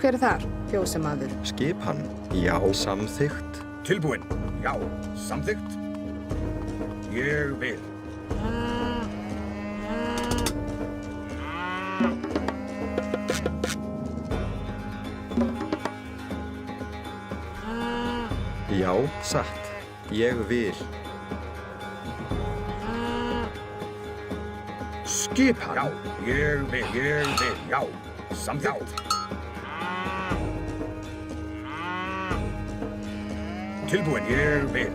Hver þar, fjósamaður? Skipan, já, samþykkt. Tilbúin, já, samþykkt. Ég vil. Já, satt. Ég vil. Skipan, já, ég vil, já, samþykkt. Tilbúin, ég vil.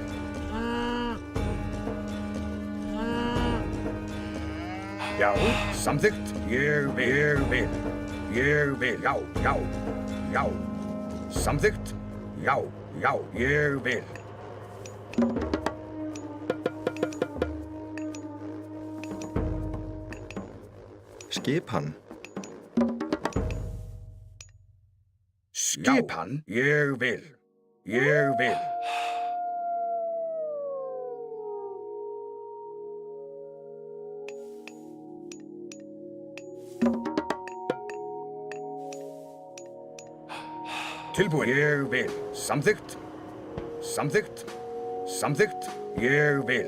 Já, samþykkt. Ég vil, já, já, já. Samþykkt. Já, já, ég vil. Skipan. Skipan, ég vil. Ég vil. Tilbúin, ég vil. Samþykkt. Samþykkt. Samþykkt. Ég vil.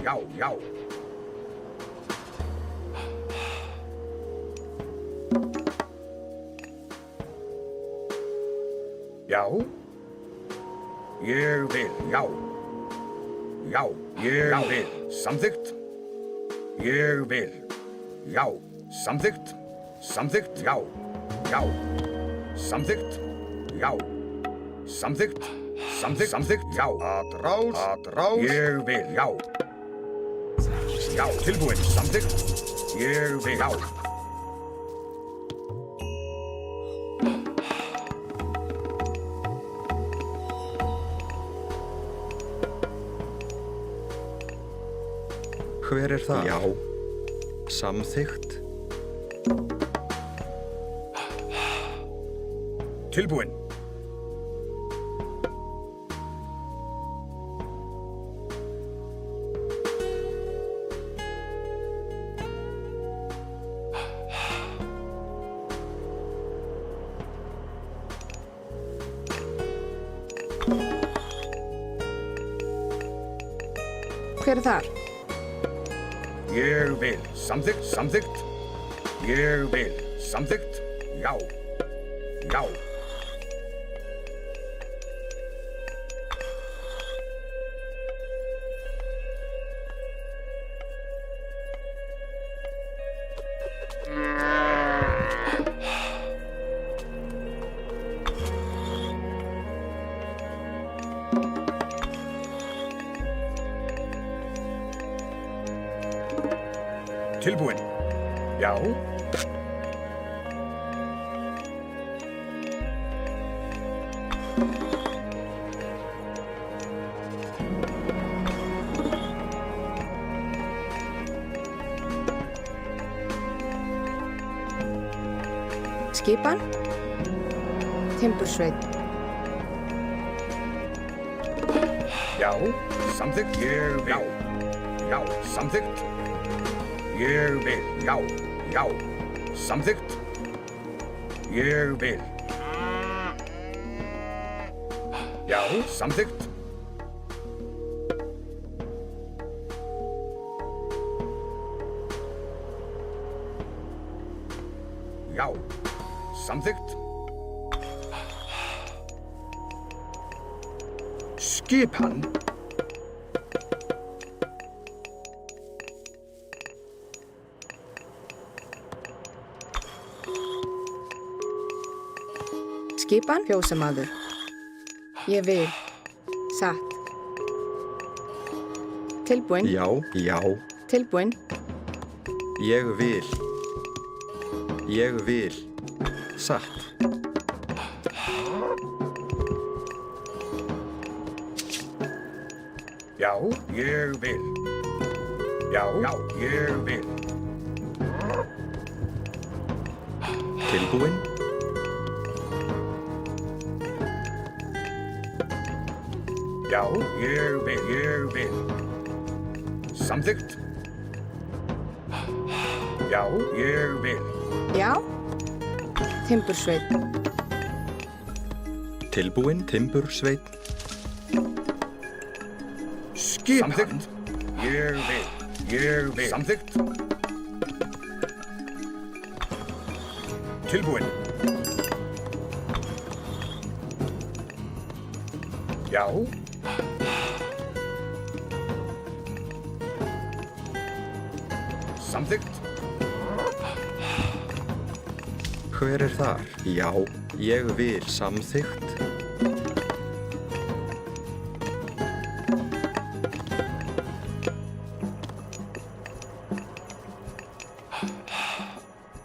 Já, já. Já. Ég vil, já. Já, ég vil. Samþykkt. Ég vil. Já, samþykkt. Samþykkt, já. Já. Samþykkt. Já. Samþykkt. Samþykkt. Samþykkt, já. Atrás. Ég vil, já. Já, tilbúin. Samþykkt. Ég vil, já. Hver það? Já. Samþykkt. Tilbúin. Hver þar? Ég vil. Samþykkt. Samþykkt. Ég vil. Samþykkt. Já. Já. Tilbúin. Já. Skipan? Timbursveit. Já. Samþykkt. Ég vil. Já. Já. Samþykkt. Ég vil, já, já. Samþykkt. Ég vil. Já, samþykkt. Já, samþykkt. Skipan. Skipan, fjósamaður. Ég vil. Satt. Tilbúin. Já, já. Tilbúin. Ég vil. Ég vil. Satt. Já, ég vil. Já, já, ég vil. Tilbúin. Já, ég vil. Samþykkt. Já, ég vil. Já. Timbursveit. Tilbúinn, timbursveit. Skipan. Samþykkt. Ég vil. Ég vil. Samþykkt. Tilbúinn. Já. Samþykkt. Hver er þar? Já, ég vil. Samþykkt.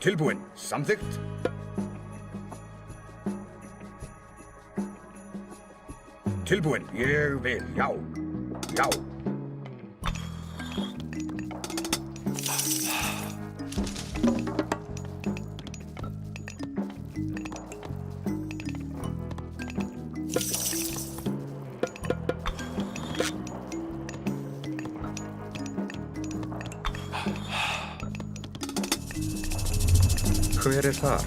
Tilbúinn. Samþykkt. Tilbúinn. Ég vil. Já. Já. Hver er þar?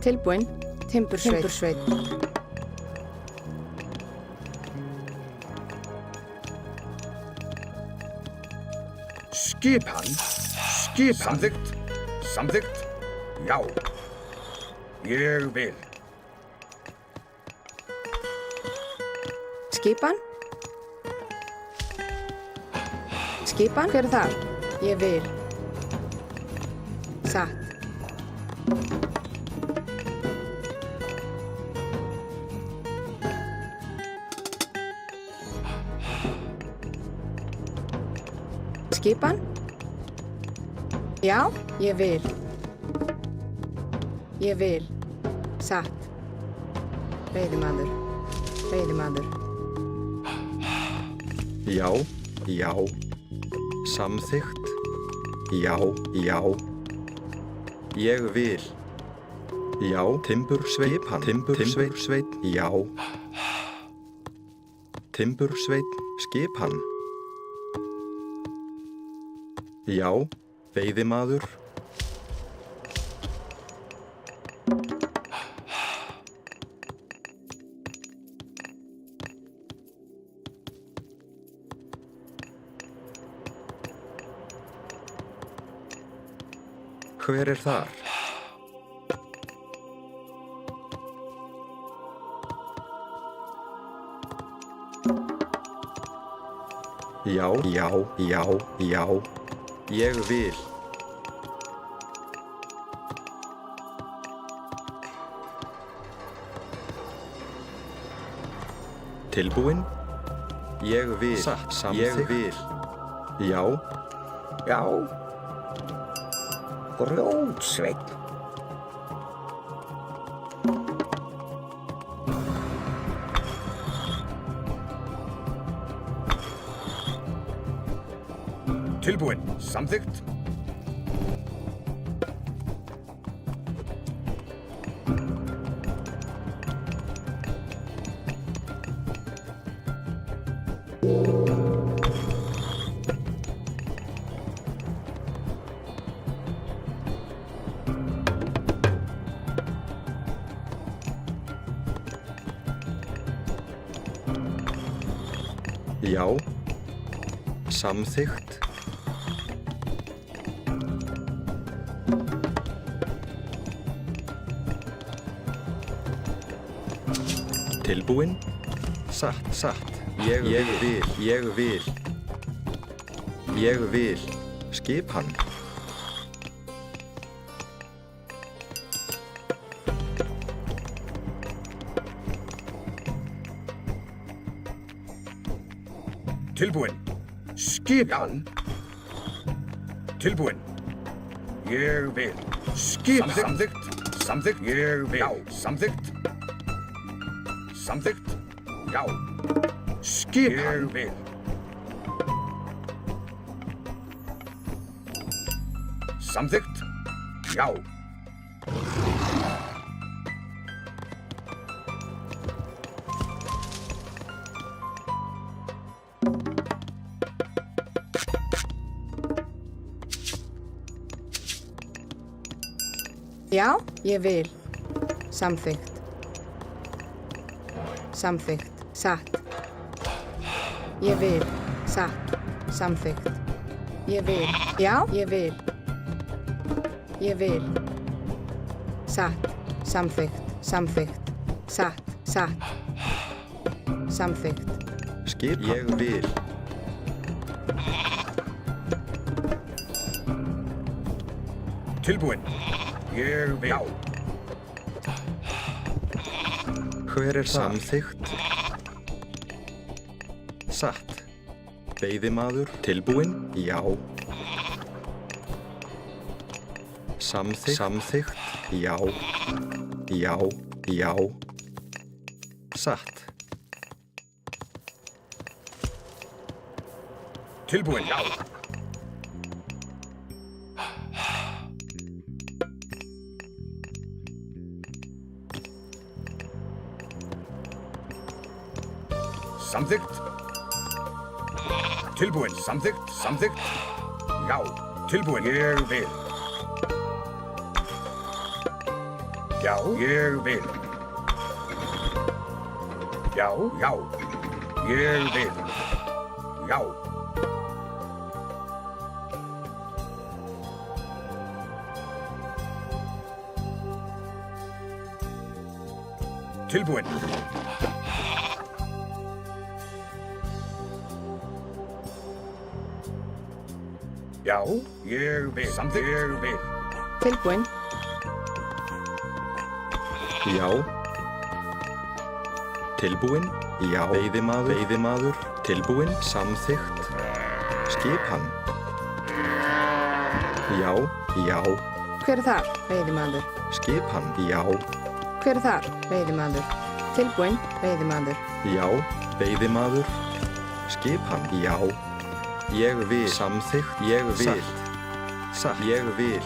Tilbúinn. Timbursveit. Timbursveit. Skipan. Skipan. Samþykkt. Samþykkt. Já. Ég vil. Skipan. Skipan. Hver er þar? Ég vil. Satt. Skipan. Já, ég vil. Ég vil. Satt. Veiðimaður. Veiðimaður. Já, já. Samþykkt. Já, já. Ég vil. Já, timbursveit. Timbursveit. Já. Timbursveit. Skipan. Já, veiðimaður. Hver er þar? Já, já, já, já. Ég vil. Tilbúinn? Ég vil. Satt, samþykkt. Ég vil. Já. Já. Grjótsveinn. Tilbúinn. Samþykkt. Já. Samþykkt. Tilbúinn? Satt, satt. Ég vil. Ég vil. Ég vil. Skipan. Tilbúinn. Skipan. Tilbúinn. Ég vil. Skipan. Samþykkt. Samþykkt. Ég vil. Já. Samþykkt. Samþykkt. Já. Skipan. Ég vil. Samþykkt. Já. Já, ég vil. Samþykkt. Samþykkt. Satt. Ég vil. Satt. Samþykkt. Ég vil. Já, ég vil. Ég vil. Satt. Samþykkt. Samþykkt. Satt. Satt. Samþykkt. Skipan. Ég vil. Tilbúinn. Ég vil. Já. Hver er samþykkt? Satt. Veiðimaður. Tilbúinn? Já. Samþykkt. Samþykkt. Já. Já. Já. Satt. Tilbúinn. Já. Samþykkt. Tilbúinn. Samþykkt. Samþykkt. Já. Tilbúinn. Ég vil. Já. Ég vil. Já. Já. Ég vil. Já. Tilbúinn. Já, ég vil. Samþykkt. Ég vil. Tilbúinn. Já. Tilbúinn? Já. Veiðimaður? Veiðimaður? Tilbúinn? Samþykkt? Skipan? Já. Já. Hver er þar? Veiðimaður. Skipan? Já. Hver er þar? Veiðimaður. Tilbúinn. Veiðimaður. Já. Veiðimaður? Skipan? Já. Ég vil. Samþykkt? Ég vil. Satt. Ég vil.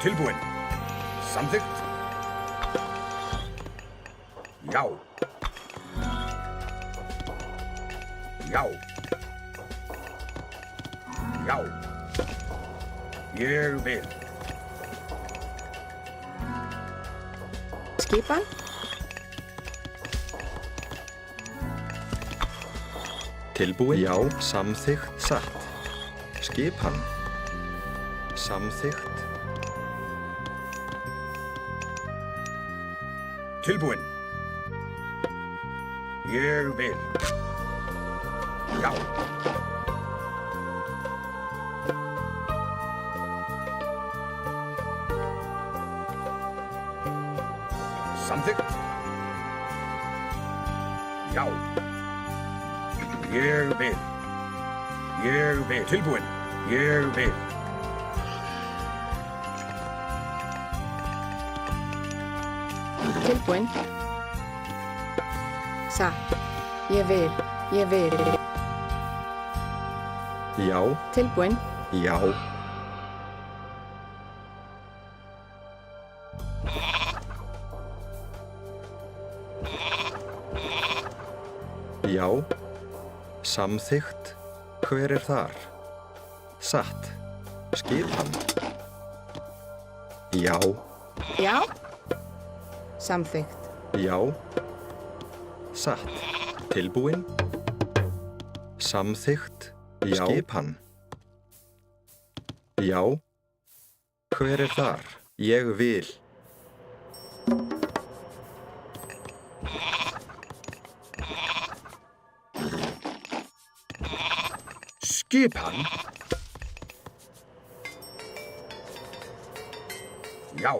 Tilbúinn. Samþykkt. Já. Já. Já. Ég vil. Skipan. Tilbúinn? Já. Samþykkt? Satt. Skipan? Samþykkt? Tilbúinn. Ég vil. Já. Samþykkt. Já. Ég vil. Ég vil. Tilbúinn. Ég vil. Tilbúinn. Satt. Ég vil. Ég vil. Já. Tilbúinn. Já. Já. Samþykkt? Hver er þar? Satt. Skipan? Já. Já. Samþykkt. Já. Satt. Tilbúinn? Samþykkt? Já. Skipan? Já. Hver er þar? Ég vil. Skipan. Já.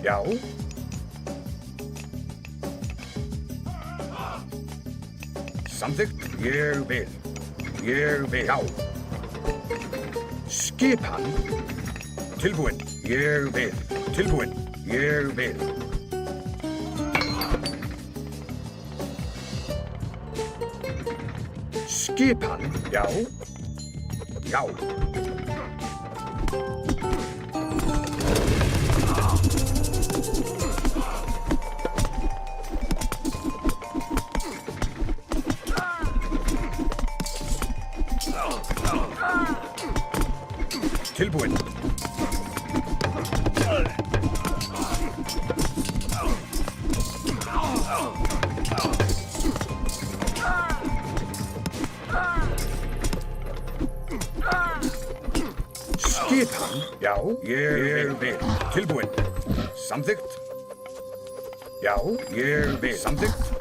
Já. Samþykkt. Ég vil. Ég vil. Já. Skipan. Tilbúinn. Ég vil. Tilbúinn. Ég vil. Skipan. Já. Já. Tilbúinn. Skipan. Já, ég vil. Tilbúinn. Samþykkt. Já, ég vil. Samþykkt.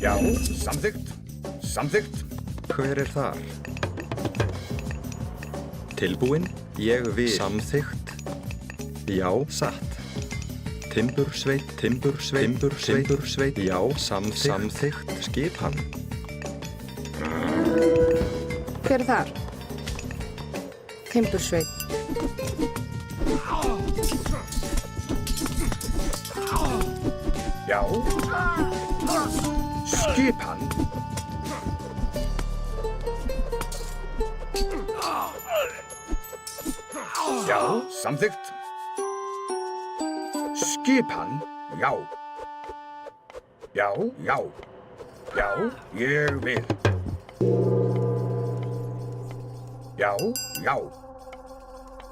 Já, samþykkt. Samþykkt. Hver þar? Tilbúinn? Ég vil. Samþykkt? Já, satt. Timbursveit, timbursveit, timbursveit, já, samþykkt, skipan. Hver þar? Timbursveit. Já. Skipan. Já, samþykkt. Skipan. Já. Já, já. Já, ég vil. Já, já.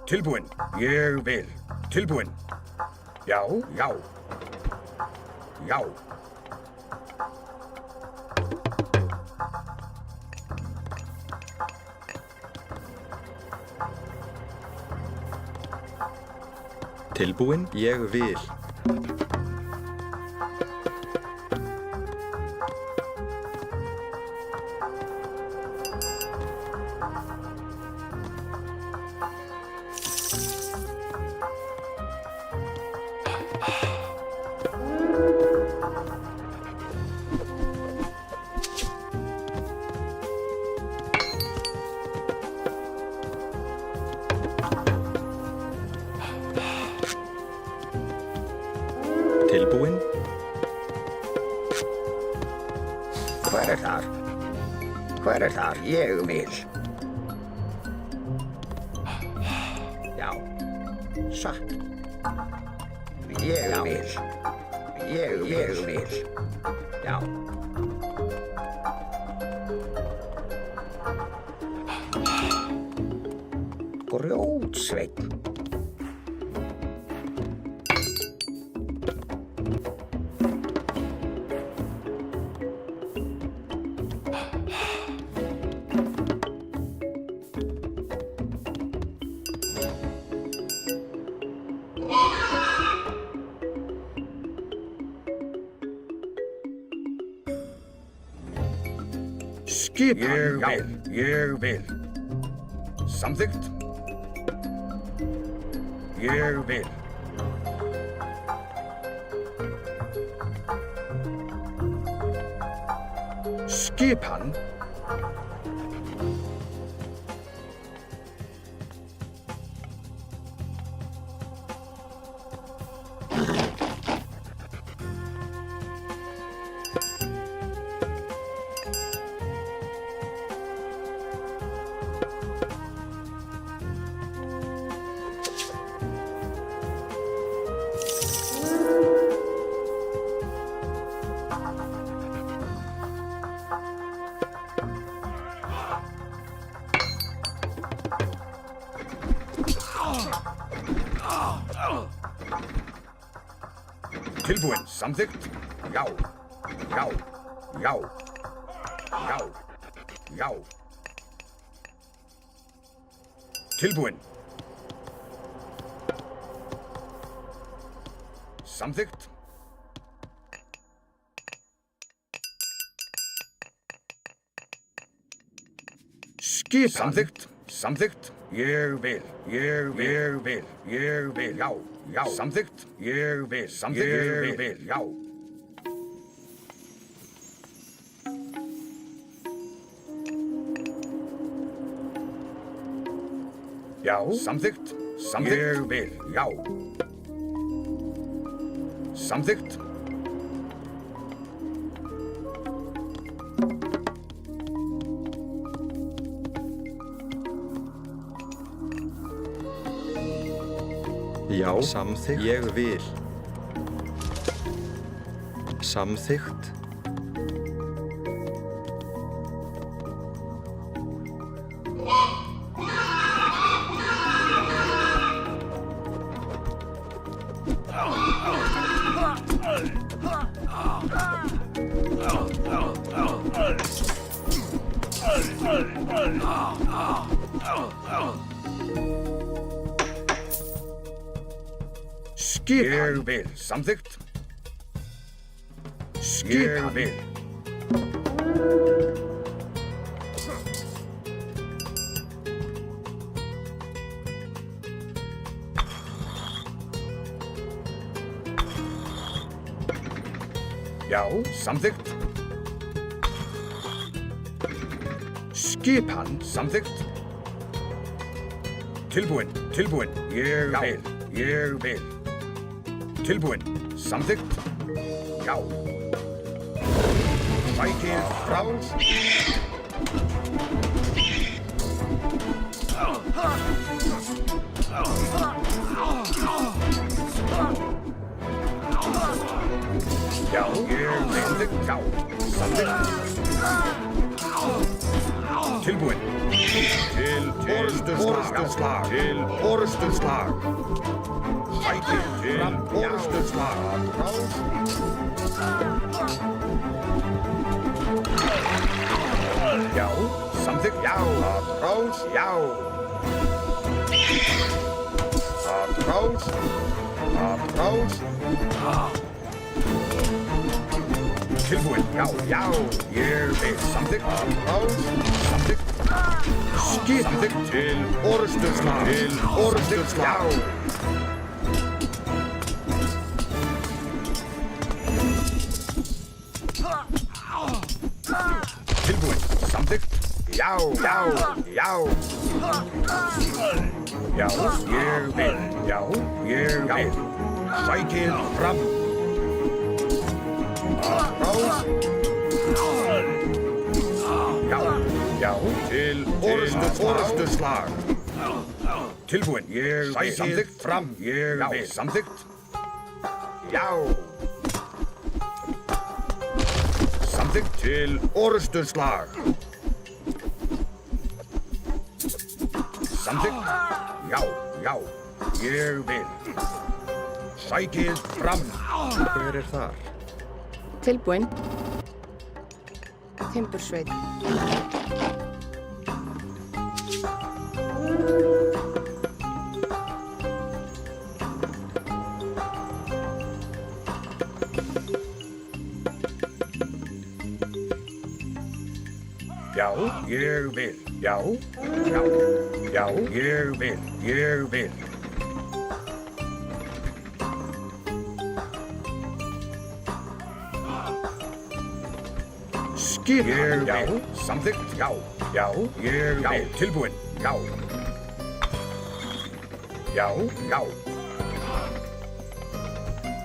Tilbúinn. Ég vil. Tilbúinn. Já, já. Já. Tilbúinn? Ég vil. Tilbúinn? Hver þar? Hver þar? Ég vil. Já. Satt. Ég vil. Ég vil. Já. Grjótsveinn. Skipan. Ég vil. Samþykkt. Ég vil. Skipan. Tilbúinn. Samþykkt. Já. Já. Já. Já. Já. Tilbúinn. Samþykkt. Skipan. Samþykkt. Samþykkt. Ég vil. Já, já. Samþykkt. Ég vil. Samþykkt. Ég vil. Já. Já. Samþykkt. Samþykkt. Ég vil. Já. Samþykkt. Já, samþykkt. Ég vil. Samþykkt. Skipan. Ég vil. Samþykkt. Skipan. Ég vil. Já, samþykkt. Skipan. Samþykkt. Tilbúin. Tilbúin. Ég vil. Ég vil. Tilbúin. Samþykkt. Já. Sækið frjáls. Já, ég samþykkt. Já. Samþykkt. Tilbúin. Til orrustuslag. Til orrustuslag. Sækið fram orrustuslag. Já, samþykkt. Já, frjáls. Já. Frjáls. Frjáls. Tilbúin. Já, já. Ég vil. Samþykkt. Frjáls. Samþykkt. Skip. Samþykkt. Til orrustuslag. Til orrustuslag. Já. Tilbúin. Samþykkt. Já, já, já. Já, ég vil. Já, ég vil. Sækið fram. Frjáls. Já, já. Til orrustuslag. Tilbúin. Ég vil. Samþykkt. Fram. Ég vil. Samþykkt. Já. Samþykkt. Til orrustuslag. Samþykkt. Já, já. Ég vil. Sækið fram. Hver er þar? Tilbúin. Timbursveit. Já, ég vil. Já, já. Já, ég vil. Ég vil. Skip. Ég vil. Samþykkt. Já, já. Ég vil. Tilbúin. Já. Já, já.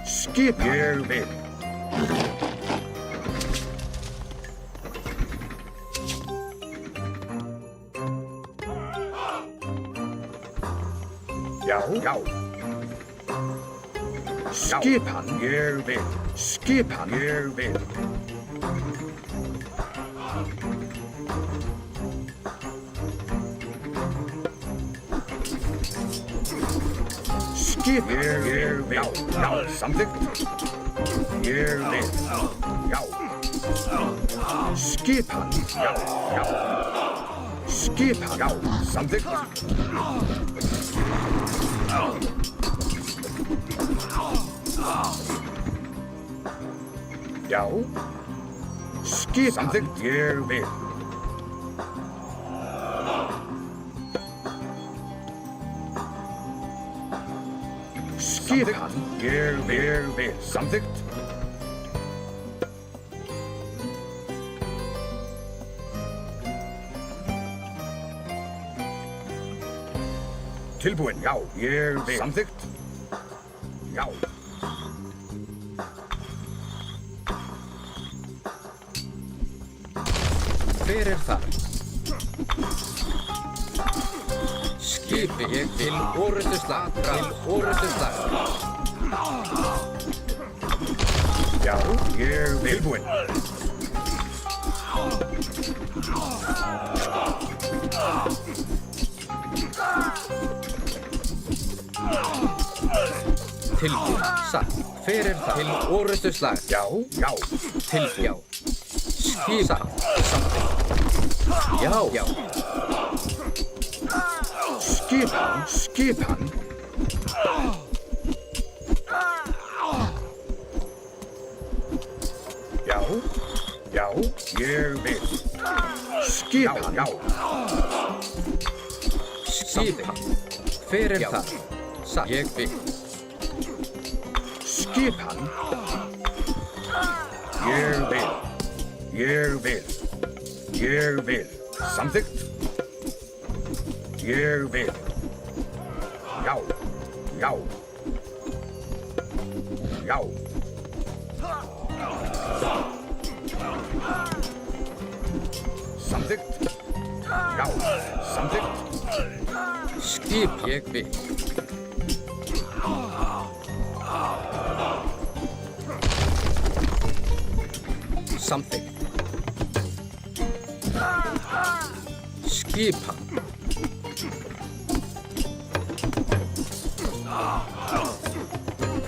Skip. Ég vil. Já, já. Skipan. Ég vil. Skipan. Ég vil. Skip. Ég vil. Já, já. Samþykkt. Ég vil. Já. Skipan. Já, já. Skipan. Já, samþykkt. Já. Skipan. Samþykkt. Ég vil. Skipan. Ég vil. Samþykkt. Tilbúin. Já. Ég vil. Samþykkt. Já. Hver þar? Skipi ég til orrustuslag. Já. Ég vil. Tilbúin. Tilbúin. Satt. Hver þar? Til orrustuslag. Já. Já. Tilbúin. Já. Skipa. Samþykkt. Já. Skipan. Já. Já. Ég vil. Skipan. Já. Skipa. Hver þar? Satt. Ég vil. Skipan. Ég vil. Ég vil. Ég vil. Samþykkt. Ég vil. Já. Já. Já. Samþykkt. Já. Samþykkt. Skip ég vil. Samþykkt. Skipan.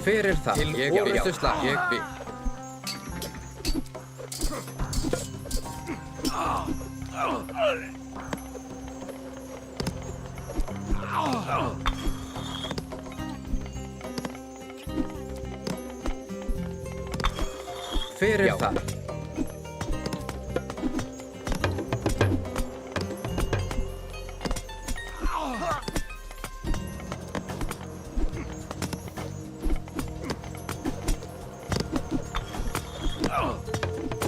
Hver það? Til orrustuslag. Ég vil. Hver það?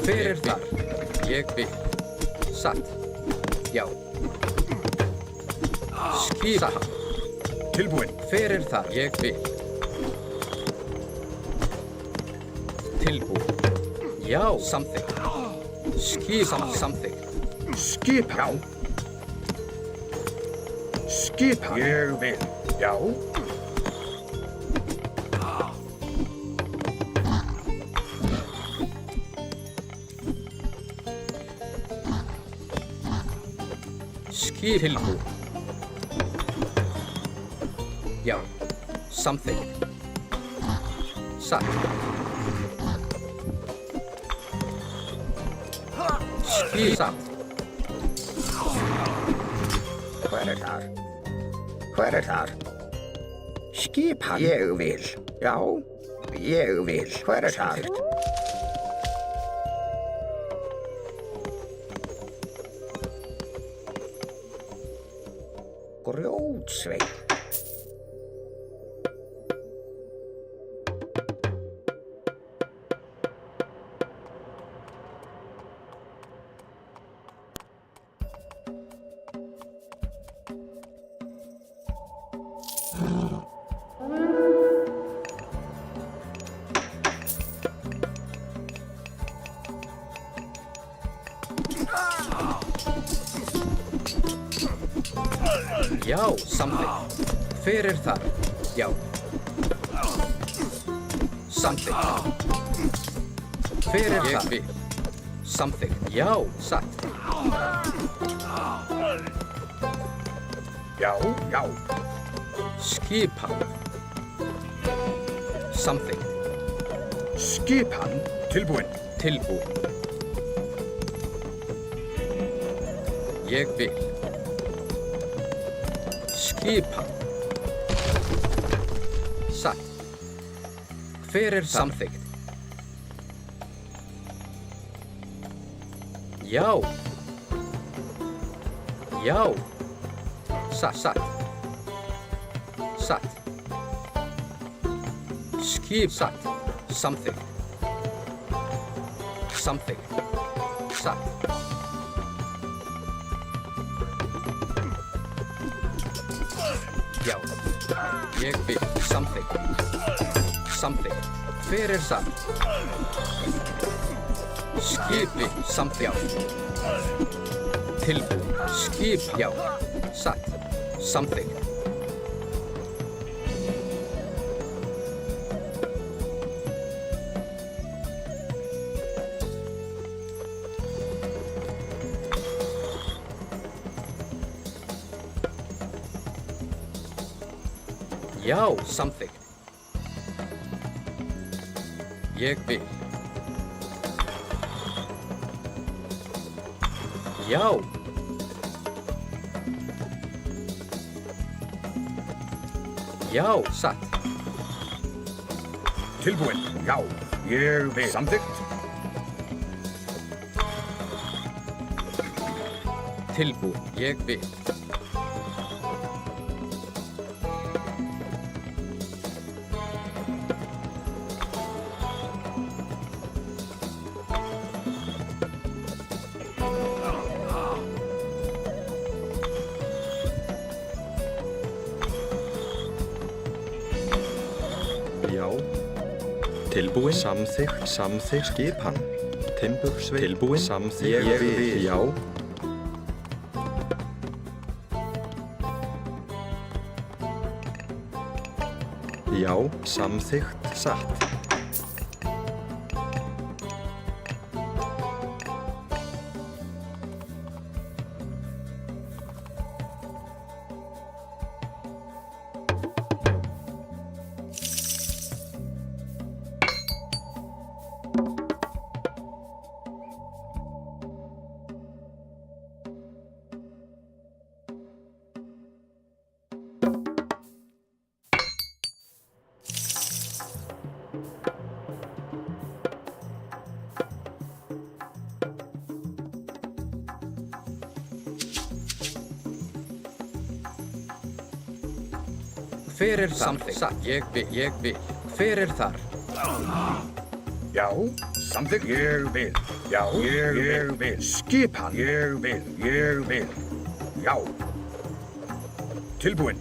Hver þar? Ég vil. Satt. Já. Skipa. Tilbúin. Hver þar? Ég vil. Tilbúin. Já. Samþykkt. Skipa. Samþykkt. Skipan. Skipan. Ég vil. Já. Tilbúin. Já. Samþykkt. Satt. Satt. Hver þar? Hver þar? Skipan. Ég vil. Já. Ég vil. Hver þar? Grjótsveinn. Já, samþykkt. Hver þar? Já. Samþykkt. Hver þar? Ég vil. Samþykkt. Já, satt. Já, já. Skipan. Samþykkt. Skipan. Tilbúin. Tilbúin. Ég vil. Skipan. Satt. Hver samþykkt? Já. Já. Satt. Satt. Skip satt. Samþykkt. Samþykkt. Satt. Já. Ég vil. Samþykkt. Samþykkt. Hver satt? Skipi. Samþykkt. Tilbúin. Skip. Já. Satt. Samþykkt. Já, samþykkt. Ég vil. Já. Já, satt. Tilbúin. Já. Ég vil. Samþykkt. Tilbúin. Ég vil. Já. Tilbúin. Samþykkt. Samþykkt. Skipan. Timbursveit. Tilbúin. Samþykkt. Ég vil. Já. Já. Samþykkt. Satt. Hver samþykkt? Satt. Ég vil. Hver þar? Já. Samþykkt. Ég vil. Já. Ég vil. Skipan. Ég vil. Ég vil. Já. Tilbúin.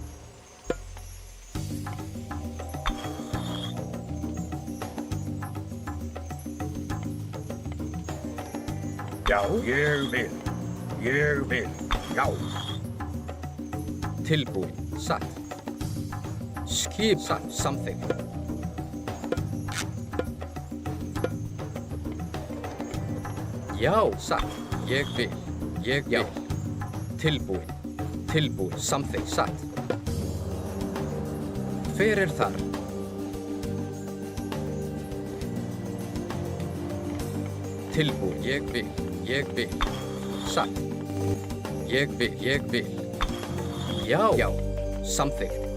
Já. Ég vil. Ég vil. Já. Tilbúin. Satt. Skip satt. Samþykkt. Já, satt. Ég vil. Ég vil. Tilbúin. Tilbúin. Samþykkt. Satt. Hver þar? Tilbúin. Ég vil. Ég vil. Satt. Ég vil. Ég vil. Já. Já. Samþykkt.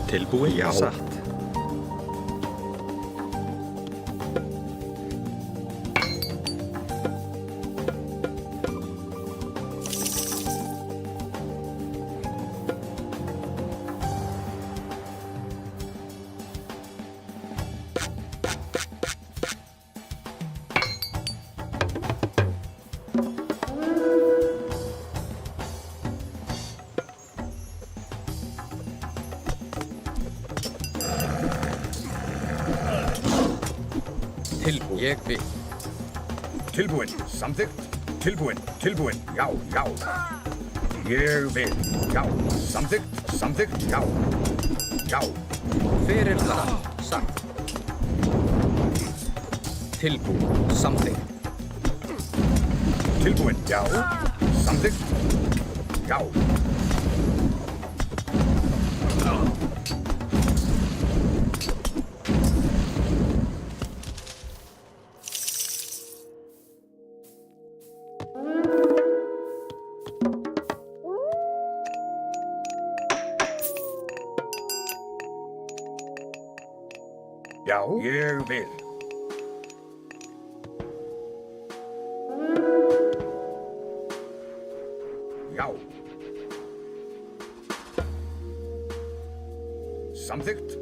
Tilbúin. Já. Satt. Tilbúin. Ég vil. Tilbúin. Samþykkt. Tilbúin. Tilbúin. Já. Já. Ég vil. Já. Samþykkt. Samþykkt. Já. Já. Hver þar? Satt. Tilbúin. Samþykkt. Tilbúin. Já. Samþykkt. Já. Já, ég vil. Já. Samþykkt.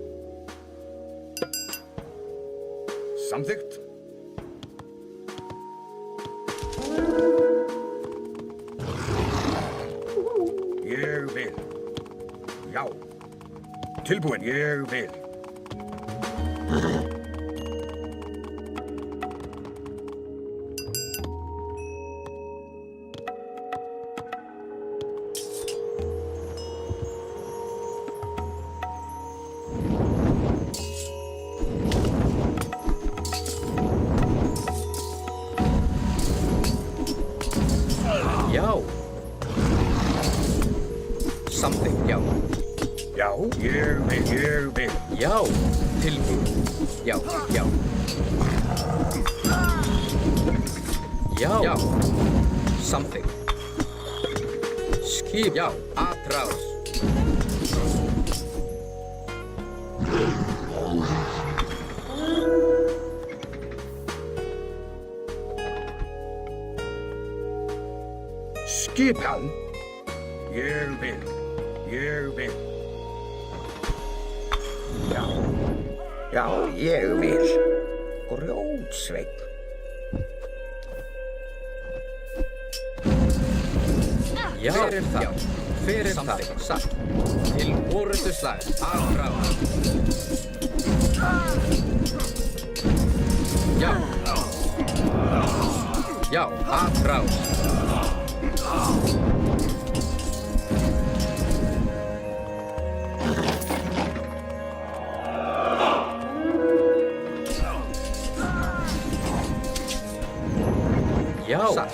Samþykkt. Ég vil. Já. Tilbúin. Ég vil. Já. Something, já. Já, ég vil. Já. Tilbúin. Já, já. Já. Já. Something. Skip, já. Atrás. Skipan. Ég vil. Já. Já, ég vil. Grjótsveinn. Já. Fyrir það. Já. Fyrir það. Satt. Til orrustu slag. Atrás. Já. Já. Atrás. Já. Satt.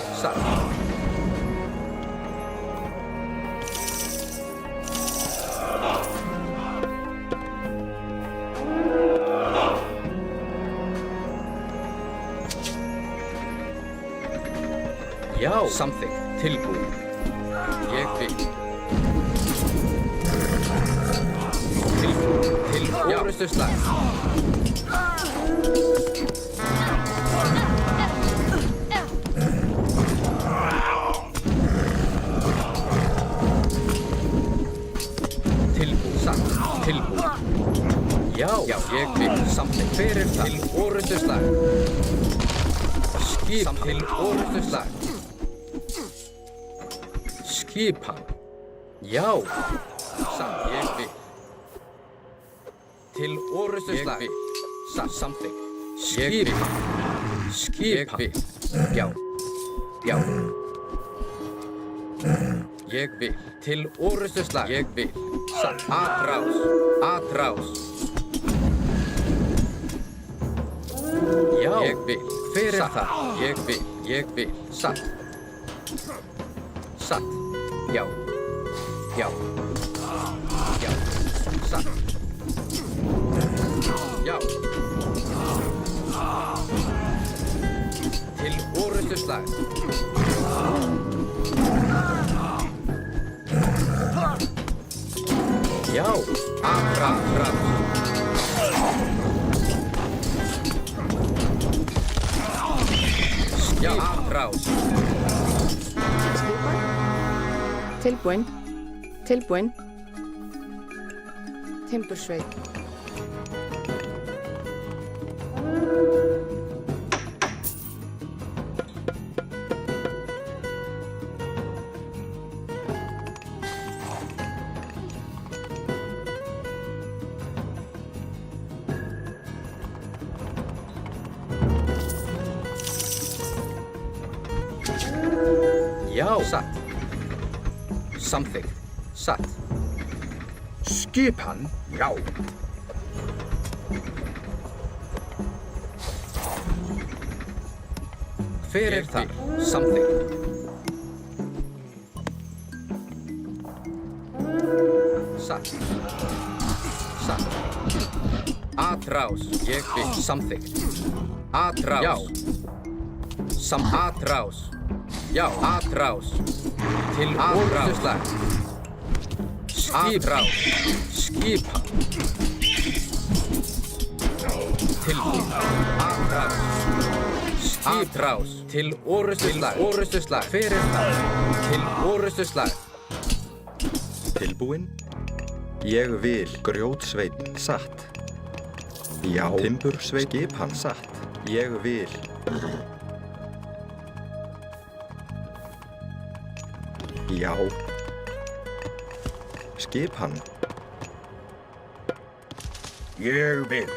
Já. Something. Tilbúin. Ég vil. Tilbúin. Til orrustu slag. Tilbúin. Satt. Tilbúin. Já. Já. Ég vil. Something. Fyrir það. Til orrustu slag. Skip. Til orrustu slag. Skipan. Já. Samt. Ég vil. Til orrustu slag. Ég vil. Samt. Something. Skipan. Skipan. Ég vil. Já. Já. Ég vil. Til orrustu slag. Ég vil. Samt. Atrás. Atrás. Já. Ég vil. Fyrir það. Ég vil. Ég vil. Satt. Satt. Já. Já. Já. Satt. Já. Til orrustu slag. Já. Atrás. Já. Atrás. Skipan. Tilbúin. Tilbúin. Timbursveinn. Já. Satt. Something. Satt. Skipan. Já. Fyrir það. Something. Satt. Satt. Atrás. Ég vil. Something. Atrás. Já. Atrás. Já, atrás. Til orrustuslag. Atrás. Skipan. Tilbúin. Atrás. Atrás. Til orrustuslag. Orrustuslag. Hver það? Til orrustuslag. Tilbúinn? Ég vil grjótsveinn satt. Já. Timbursveinn skipan satt. Ég vil. Já. Skipan. Ég vil.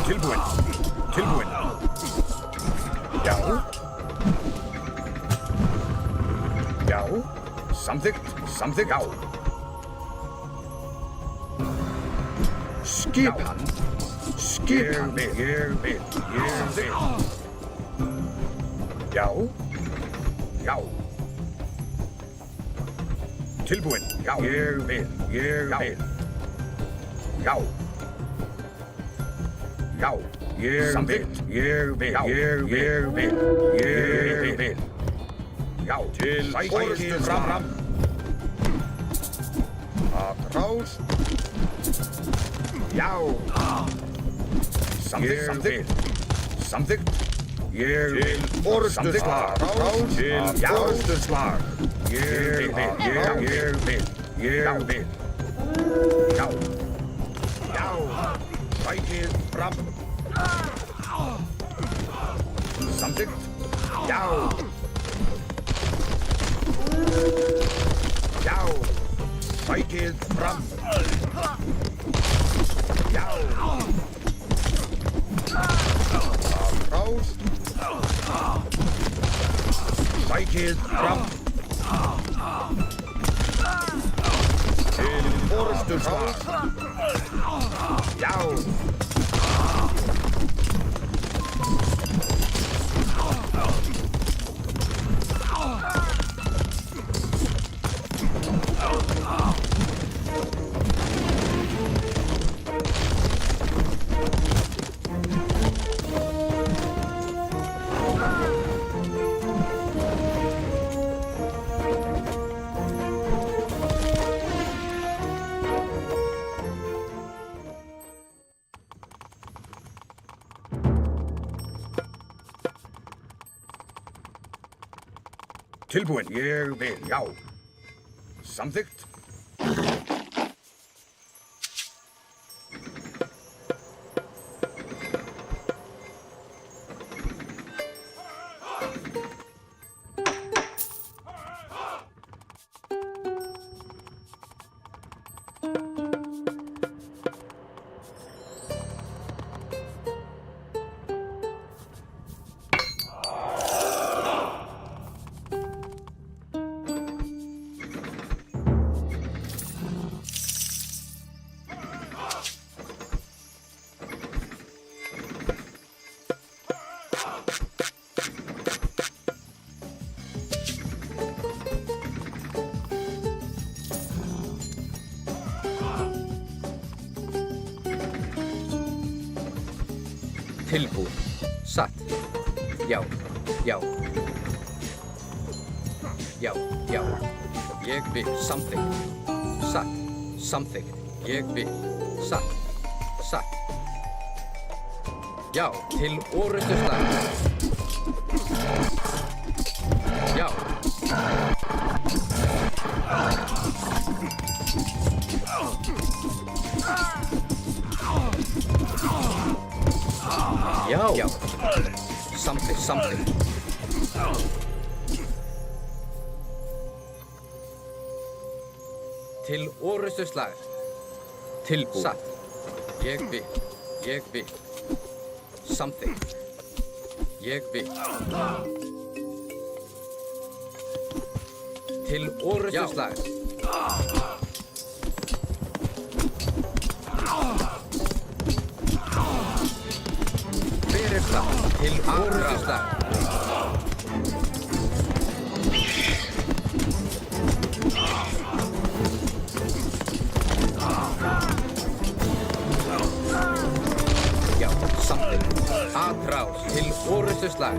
Tilbúinn. Tilbúinn. Já. Já. Samþykkt. Samþykkt. Já. Skipan. Skipan. Ég vil. Samþykkt. Já. Já. Tilbúinn. Já. Ég vil. Ég vil. Já. Já. Samþykkt. Ég vil. Ég vil. Ég vil. Já. Til orrustu fram. Atrás. Já. Samþykkt. Samþykkt. Samþykkt. Ég vil. Orrustuslag. Atrás. Til orrustuslag. Ég vil. Ég vil. Ég vil. Já. Já. Sækið fram. Samþykkt. Já. Já. Sækið fram. Já. Atrás. Sækið fram. Til orrustuslag. Já. Tilbúinn. Ég vil. Já. Samþykkt. Tilbúin. Satt. Já. Já. Já. Já. Ég vil. Samþykkt. Satt. Samþykkt. Ég vil. Satt. Satt. Já. Til orrustuslag. Já. Já. Já. Samþykkt. Samþykkt. Til orrustuslag. Tilbúin. Satt. Ég vil. Ég vil. Samþykkt. Ég vil. Til orrustuslag. Fyrir það. Til orrustuslag. Já, samþykkt. Atrás. Til orrustuslag.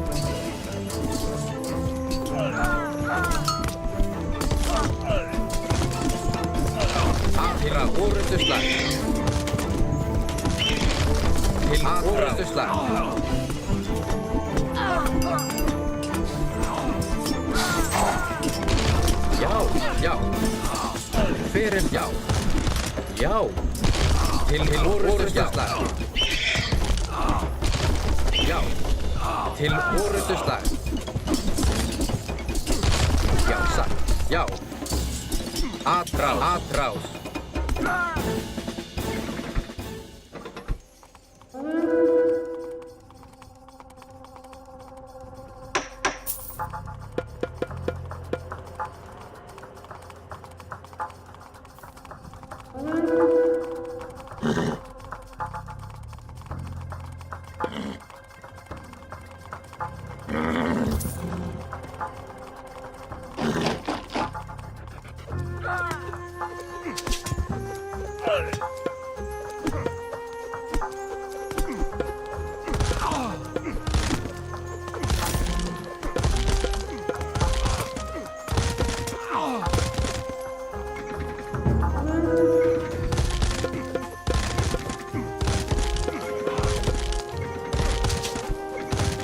Atrás. Orrustuslag. Til orrustuslag. Já, já. Fyrir já. Já. Til orrustuslag. Já. Til orrustuslag. Já, satt. Já. Atrás. Atrás.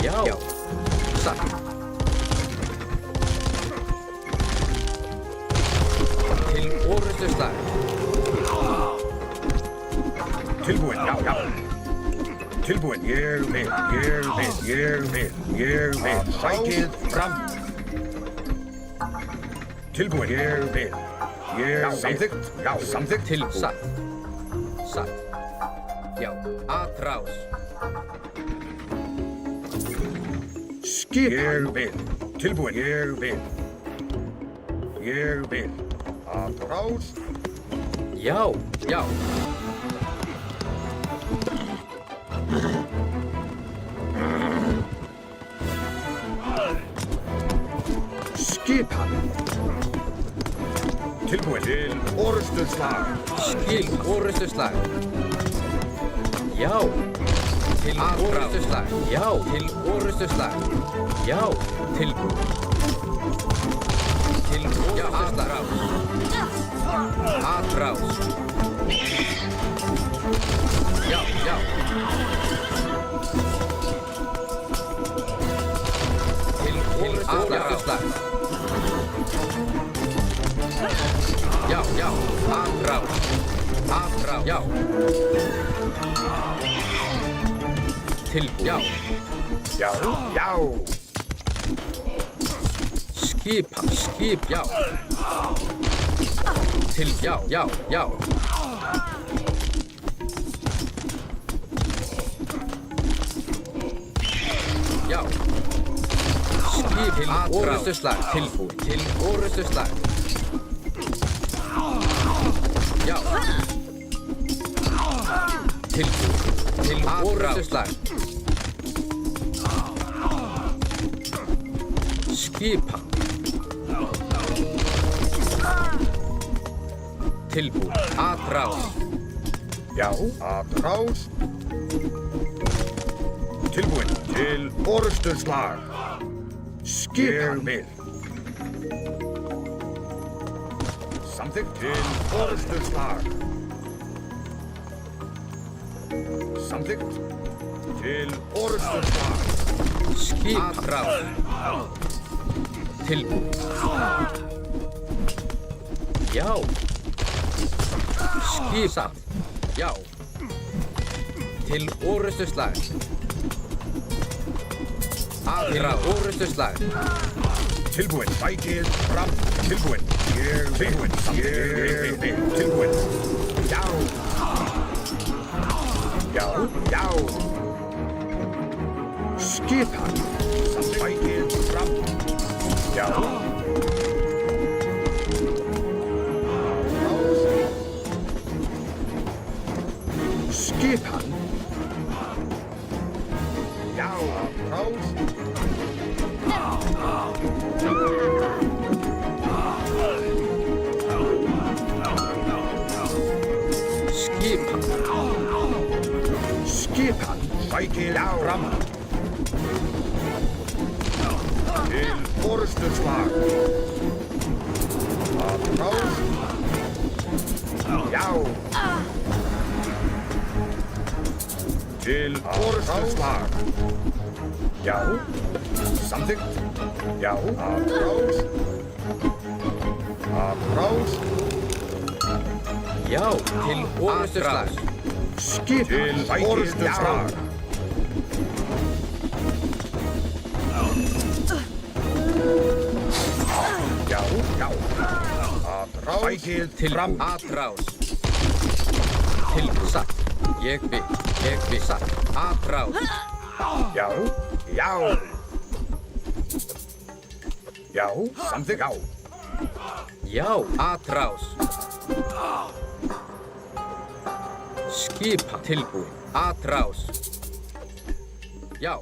Já. Satt. Til orrustuslag. Tilbúin, já, já. Tilbúin, ég vil, ég vil, ég vil, ég vil. Sækið fram. Tilbúin, ég vil, ég vil. Samþykkt, já, samþykkt. Tilbúin. Satt. Satt. Já. Atrás. Skip. Ég vil. Tilbúin, ég vil. Ég vil. Atrás. Já. Já. Skipan. Tilbúin til orrustuslag. Skil orrustuslag. Já. Til orrustuslag. Já. Til orrustuslag. Já. Tilbúin. Til orrustuslag. Atrás. Já. Já. Til orrustuslag. Já. Já. Atrás. Atrás. Já. Tilbúin. Já. Já, já. Skipan. Skip. Já. Til. Já. Já. Já. Já. Skip. Til orrustuslag. Tilbúin. Til orrustuslag. Já. Tilbúin. Til orrustuslag. Skipan. Tilbúin. Atrás. Já, atrás. Tilbúin til orustuslag. Skipan. Ég vil. Samþykkt til orustuslag. Samþykkt til orustuslag. Skipan. Tilbúin. Já. Skipan. Já. Til orustuslag. Til orustuslag. Tilbúin. Sækið fram. Tilbúin. Ég vil. Tilbúin. Já. Já. Já. Skipan. Sækið fram. Já. Skipan. Já. Rás. Skipan. Skipan. Sækið fram. Til orustuslag. Rás. Já. Til orustuslag. Já. Samþykkt. Já. Rás. Rás. Já. Til orustuslag. Skipan. Til orustuslag. Já. Já. Sækið fram. Atrás. Til satt. Ég vil satt. Atrás. Já. Já. Já. Samþykkt. Já. Já. Atrás. Skipan. Tilbúin. Atrás. Já.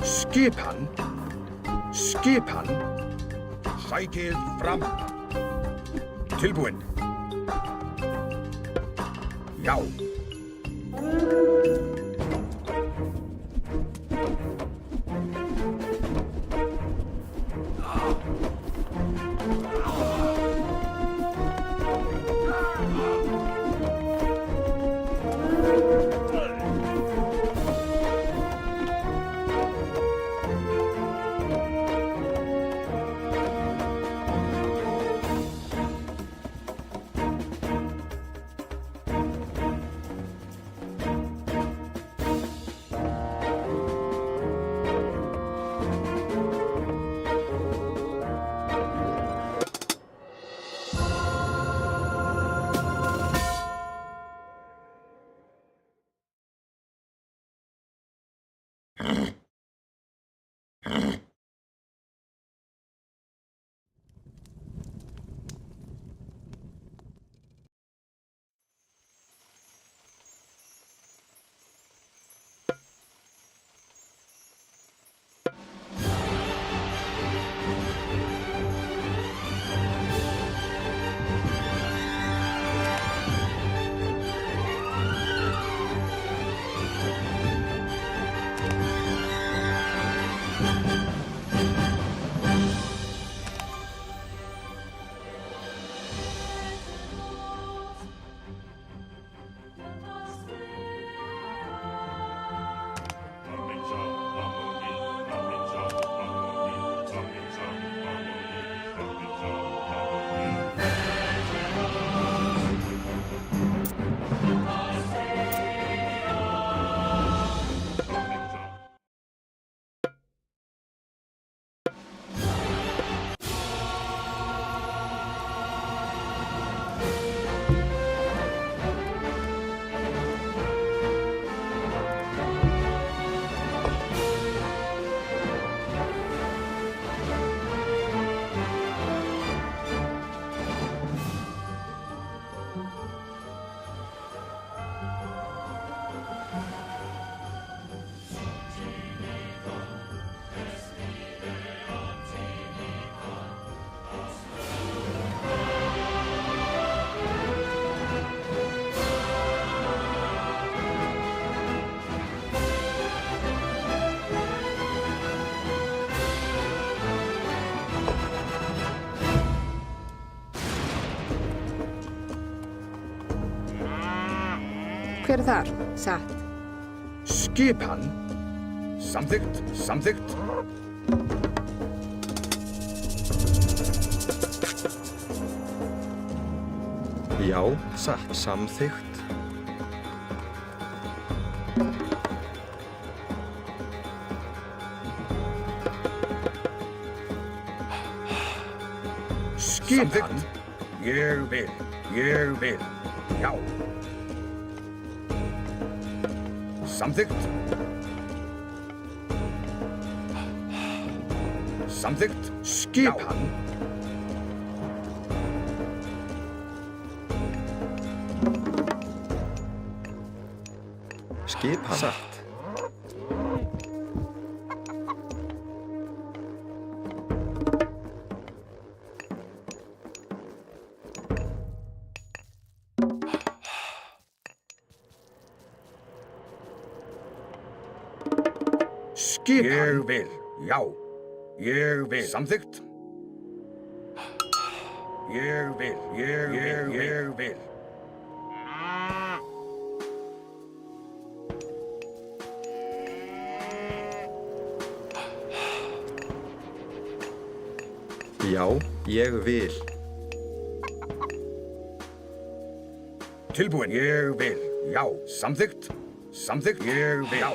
Skipan. Skipan. Sækið fram. Tilbúin. Já. Hver er þar? Satt. Skipan. Samþykkt, samþykkt. Já, satt, samþykkt. Skipan. Ég vil, ég vil. Já. Samþykkt. Samþykkt. Skipan. Skipan. Satt. Skipan. Ég vil, já. Ég vil. Samþykkt. Ég vil, ég vil. Já, ég vil. Tilbúin. Ég vil, já. Samþykkt. Samþykkt. Ég vil, já.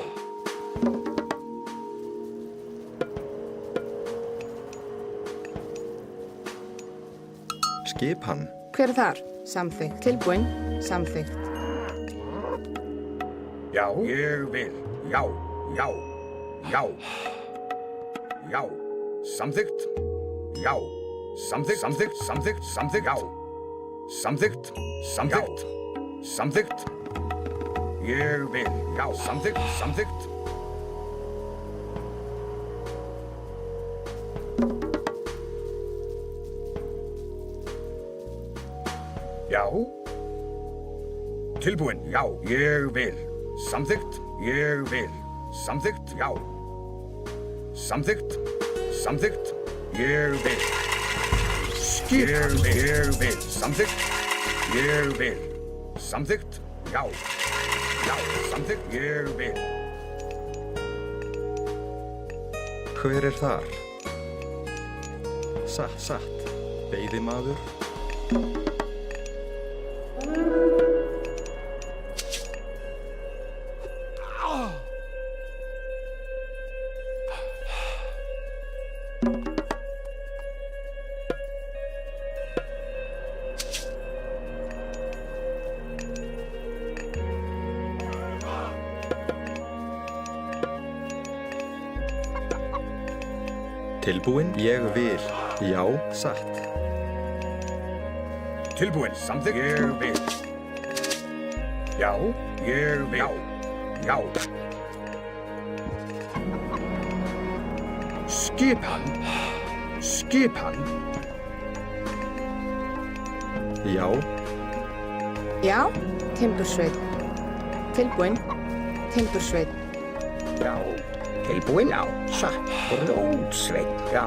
Skipan. Hver er þar? Samþykkt. Tilbúin. Samþykkt. Já. Ég vil, já. Já. Já. Já. Samþykkt. Já. Samþykkt, samþykkt, samþykkt, samþykkt. Já. Samþykkt. Samþykkt. Samþykkt. Ég vil, já. Samþykkt, samþykkt. Já. Tilbúin, já. Ég vil. Samþykkt. Ég vil. Samþykkt, já. Samþykkt. Samþykkt. Ég vil. Skipan. Ég vil. Samþykkt. Ég vil. Samþykkt. Já. Já. Samþykkt. Ég vil. Hver er þar? Satt, satt. Veiðimaður. Tilbúin, ég vil. Já, satt. Tilbúin, samþykkt. Ég vil. Já. Ég vil. Já. Já. Skipan. Skipan. Já, Já. Timbursveit. Tilbúin. Timbursveit. Já, tilbúin á, satt, grjótsveit, já,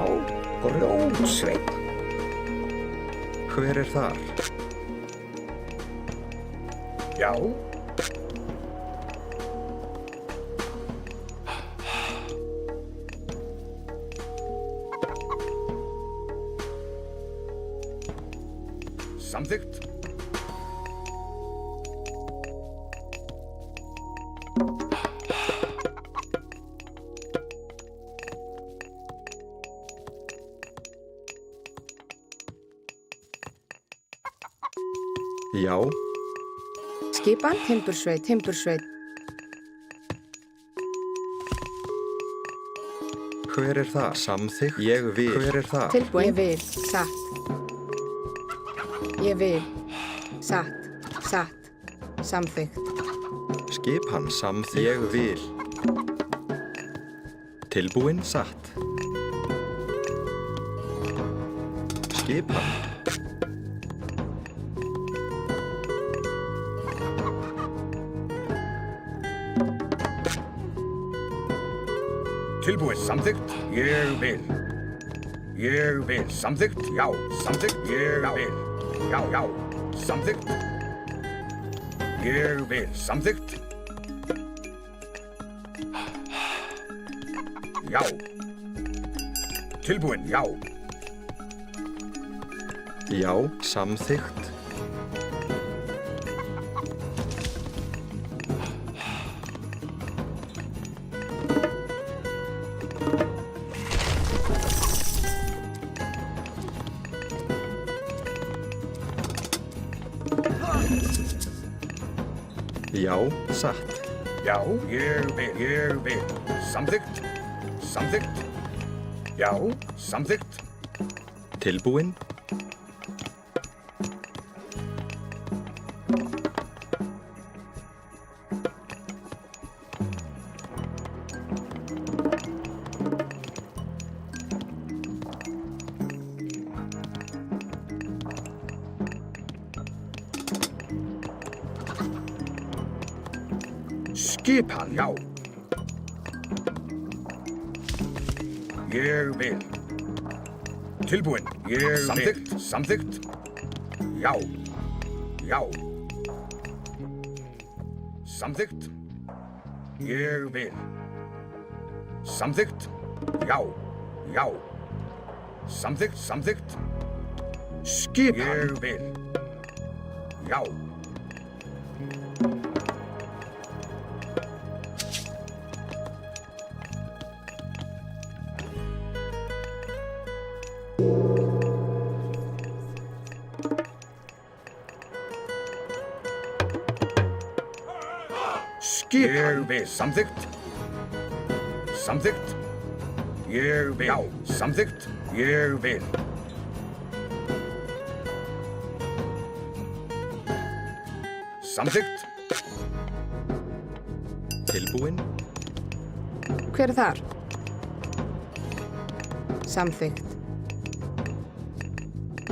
grjótsveit. hver er þar? Já. Samþykkt. Já, Skipan, timbursveit, timbursveit. hver er það? Samþykkt, ég vil. Hver er það? Tilbúin. Ég vil, satt. Ég vil, satt, satt, samþykkt. Skipan, samþykkt, ég vil. Tilbúin, satt. Skipan. Tilbúið, samþykkt, ég vil. Ég vil, samþykkt, já, samþykkt, ég vil. Já, já, samþykkt. Ég vil. Samþykkt. Já. Tilbúin. Já. Já, samþykkt. Já, satt. Já. Ég vil. Ég vil. Samþykkt. Samþykkt. Já. Samþykkt. Tilbúin. Skipan. Já. Ég vil. Tilbúin. Ég vil. Samþykkt. Samþykkt. Já. Já. Samþykkt. Ég vil. Samþykkt. Já. Já. Samþykkt. Samþykkt. Skipan. Ég vil. Já. Ég vil. Samþykkt. Samþykkt. Ég vil. Já. Samþykkt. Ég vil. Samþykkt. Tilbúin. Hver er þar? Samþykkt.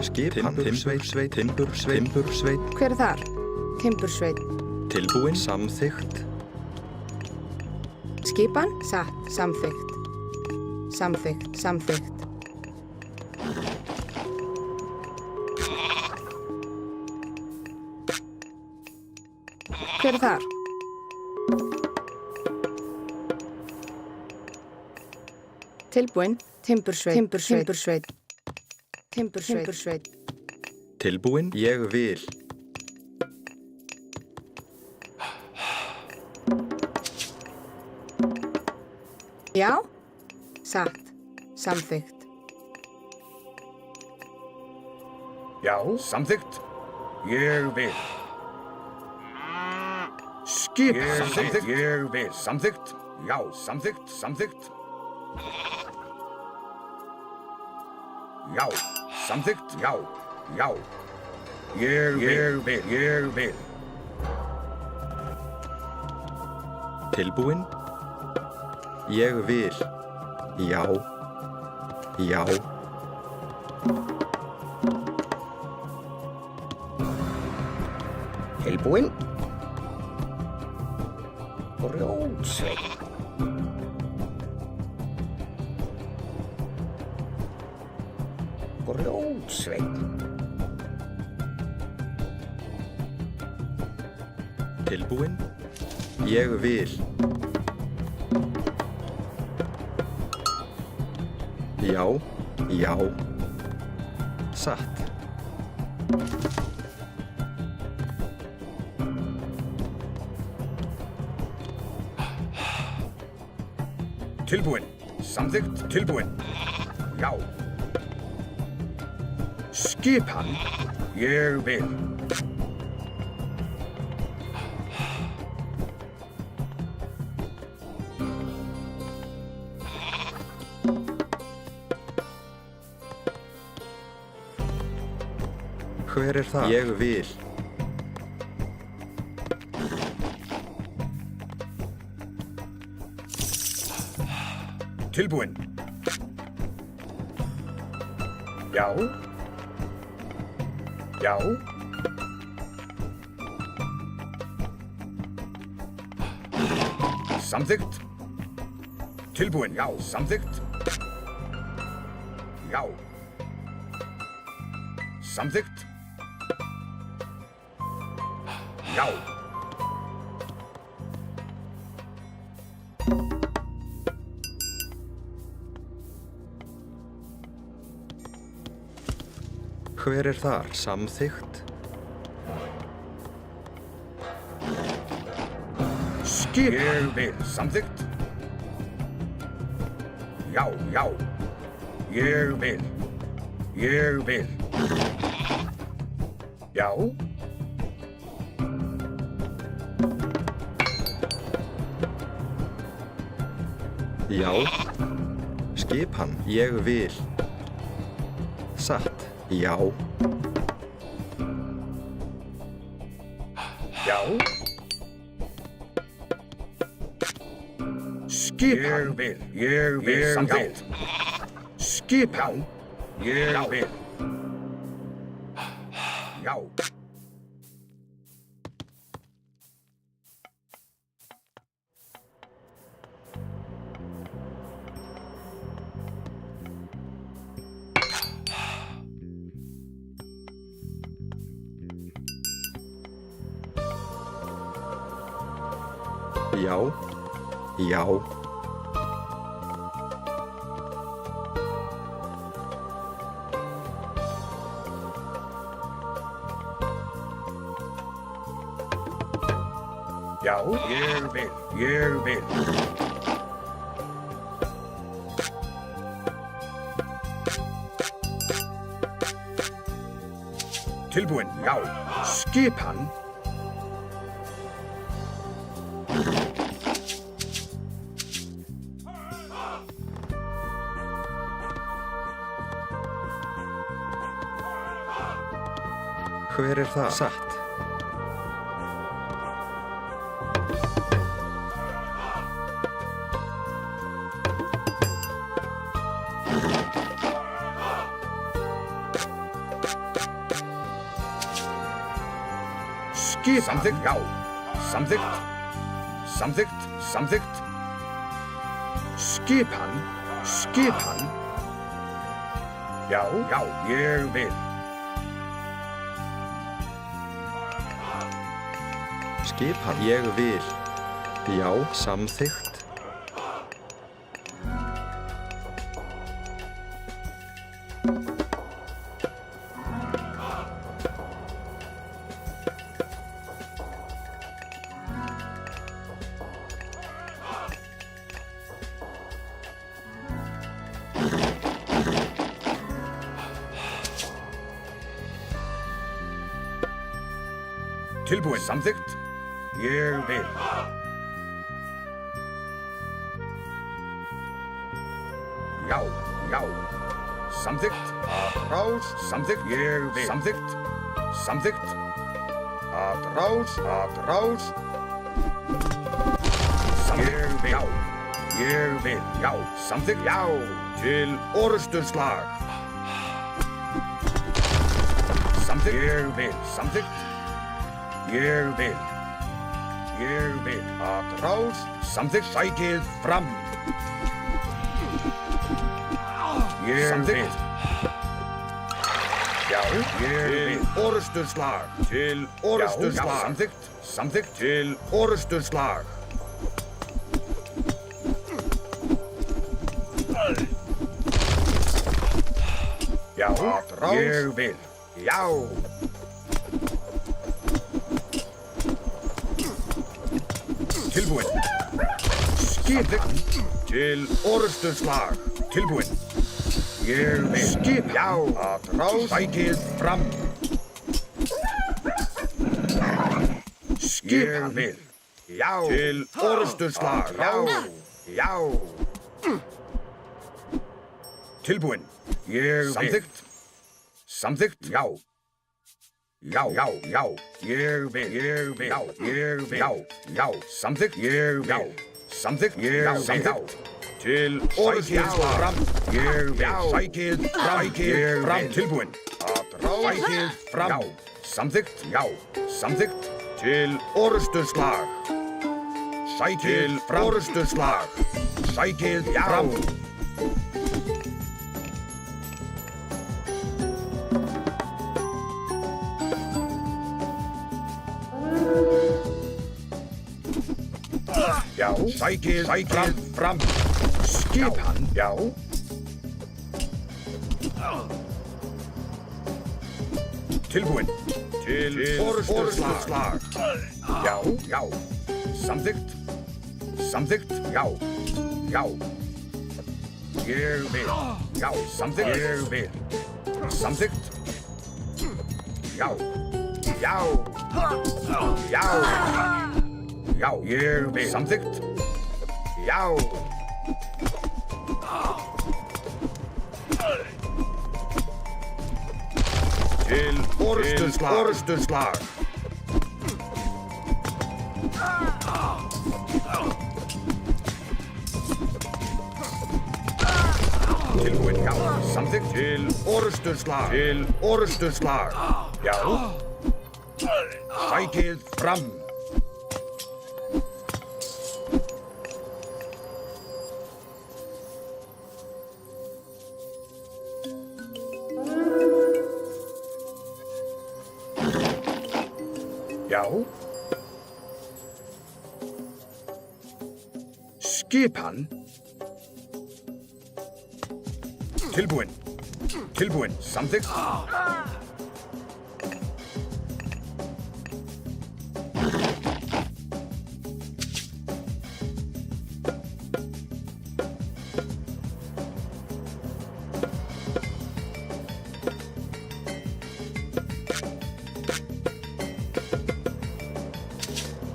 Skipan. Timbursveit. Timbursveit. Hver er þar? Timbursveit. Tilbúin. Samþykkt. Skipan? Satt. Samþykkt. Samþykkt. Samþykkt. Hver er þar? Tilbúin. Timbursveit. Timbursveit. Timbursveit. Tilbúin. Ég vil. Já. Satt. Samþykkt. Já. Samþykkt. Ég vil. Skipan. Samþykkt. Ég vil. Samþykkt. Já. Samþykkt. Samþykkt. Já. Samþykkt. Já. Já. Ég vil. Ég vil. Tilbúin. Ég vil. Já. Já. Tilbúin. Grjótsveit. Grjótsveit. Tilbúin. Ég vil. Já. Já. Satt. Tilbúin. Samþykkt. Tilbúin. Já. Skipan. Ég vil. Hver er það? Ég vil. Tilbúin. Já. Já. Samþykkt. Tilbúin. Já. Samþykkt. Já. Samþykkt. Já. Hver er þar? Samþykkt. Skip. Ég vil. Samþykkt. Já, já. Ég vil. Ég vil. Já. Já. Skipan. Ég vil. Satt. Já. Já. Skipan. Ég vil. Samþykkt. Skipan. Ég vil. Já. Já. Já. Já, ég vil. Ég vil. Tilbúin. Já. Skipan. Hver er það? Satt. Skip. Samþykkt. Já. Samþykkt. Samþykkt. Samþykkt. Skipan. Skipan. Já. Já. Ég vil. Skipan. Ég vil. Já. Samþykkt. Tilbúin. Samþykkt. Ég vil. Já. Já. Samþykkt. Rás. Samþykkt. Ég vil. Samþykkt. Samþykkt. Rás. Rás. Ég vil. Já. Ég vil. Já. Samþykkt. Já. Til orusturslag. Samþykkt. Ég vil. Samþykkt. Ég vil. Ég vil. Rás. Samþykkt. Sækið fram. Ég vil. Já. Ég vil. Til orusturslag. Til orusturslag. Já. Samþykkt. Samþykkt. Til orusturslag. Já. Rás. Ég vil. Já. Tilbúin. Skipið til orusturslag. Tilbúin. Ég vil. Skip. Já. Rás. Sækið fram. Skip. Ég vil. Já. Til orusturslag. Já. Já. Tilbúin. Ég vil. Samþykkt. Samþykkt. Já. Já, já, já. Ég vil. Ég vil. Já. Ég vil. Já. Já. Samþykkt. Ég vil. Já. Samþykkt. Ég vil. Samþykkt. Til orusturslag. Fram. Ég vil. Sækið fram. Sækið fram. Tilbúin. Sækið fram. Já. Samþykkt. Já. Samþykkt. Til orusturslag. Sækið fram. Orusturslag. Sækið fram. Já, sækið fram. Skipan. Já. Tilbúinn. Til forystuslag. Já, já. Samþykkt. Samþykkt. Já. Já. Ég vil. Já, samþykkt. Ég vil. Samþykkt. Já. Já. Já. Já, ég vil. Samþykkt. Já. Til forystuslag. Tilbúinn, já. Samþykkt. Til forystuslag. Til forystuslag. Já. Sækið fram. Já. Skipan. Tilbúinn. Tilbúinn. Samþykkt.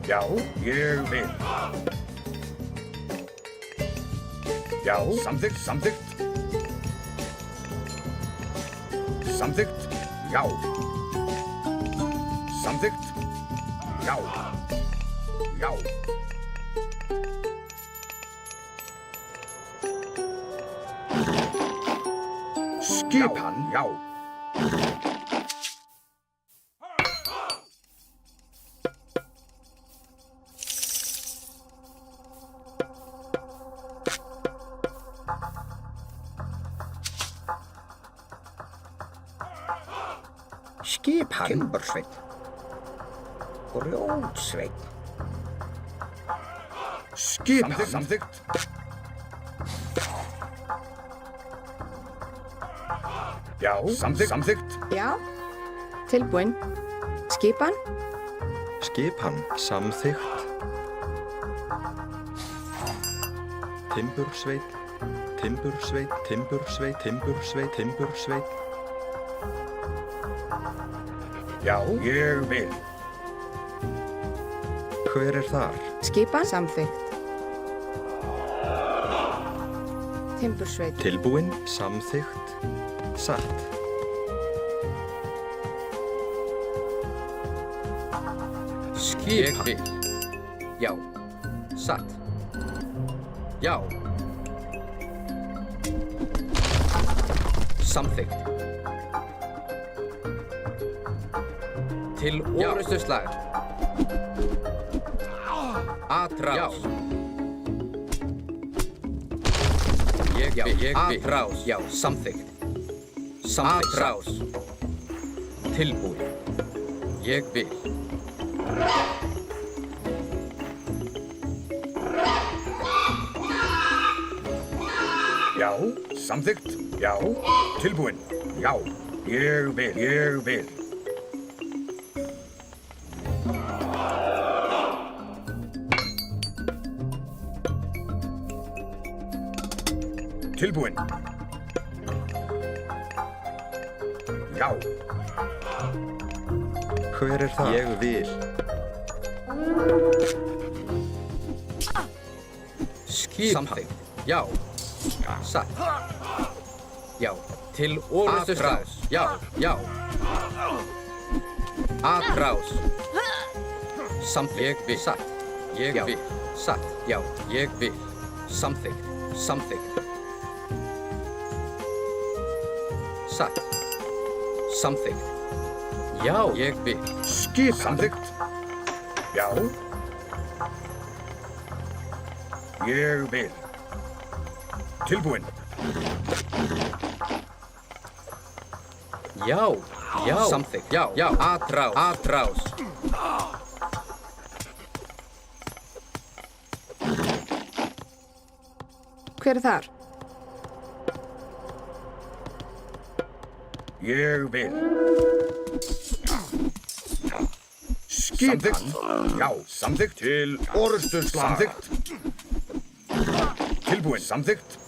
Já, ég vil. Já, samþykkt, samþykkt. Samþykkt, já. Samþykkt, já. Já. Skipan, já. Skipan. Timbursveinn. Grjótsveinn. Skipan. Samþykkt. Já, samþykkt. Samþykkt. Já. Tilbúinn. Skipan. Skipan. Samþykkt. Timbursveit. Timbursveit. Timbursveit. Timbursveit. Timbursveit. Já, ég vil. Hver er þar? Skipan. Samþykkt. Timbursveit. Tilbúinn. Samþykkt. Satt. Skipan. Já. Satt. Já. Samþykkt. Til orustuslag. Atrás. Ég vil. Atrás. Já, samþykkt. Atrás. Tilbúið. Ég vil. Já, samþykkt. Já, tilbúinn. Já, ég vil. Ég vil. Tilbúinn. Já. Hver er það? Ég vil. Skipan. Samþykkt. Já. Satt. Já. Til orustuslag. Já. Já. Atrás. Samþykkt. Ég vil. Satt. Ég vil. Satt. Já. Ég vil. Samþykkt. Samþykkt. Satt. Samþykkt. Já. Ég vil. Skipan. Samþykkt. Já. Ég vil. Tilbúinn. Já. Já. Samþykkt. Já. Já. Atrás. Atrás. Hver er þar? Ég vil. Skipan. Já, samþykkt. Til orrustuslag. Samþykkt. Tilbúin. Samþykkt.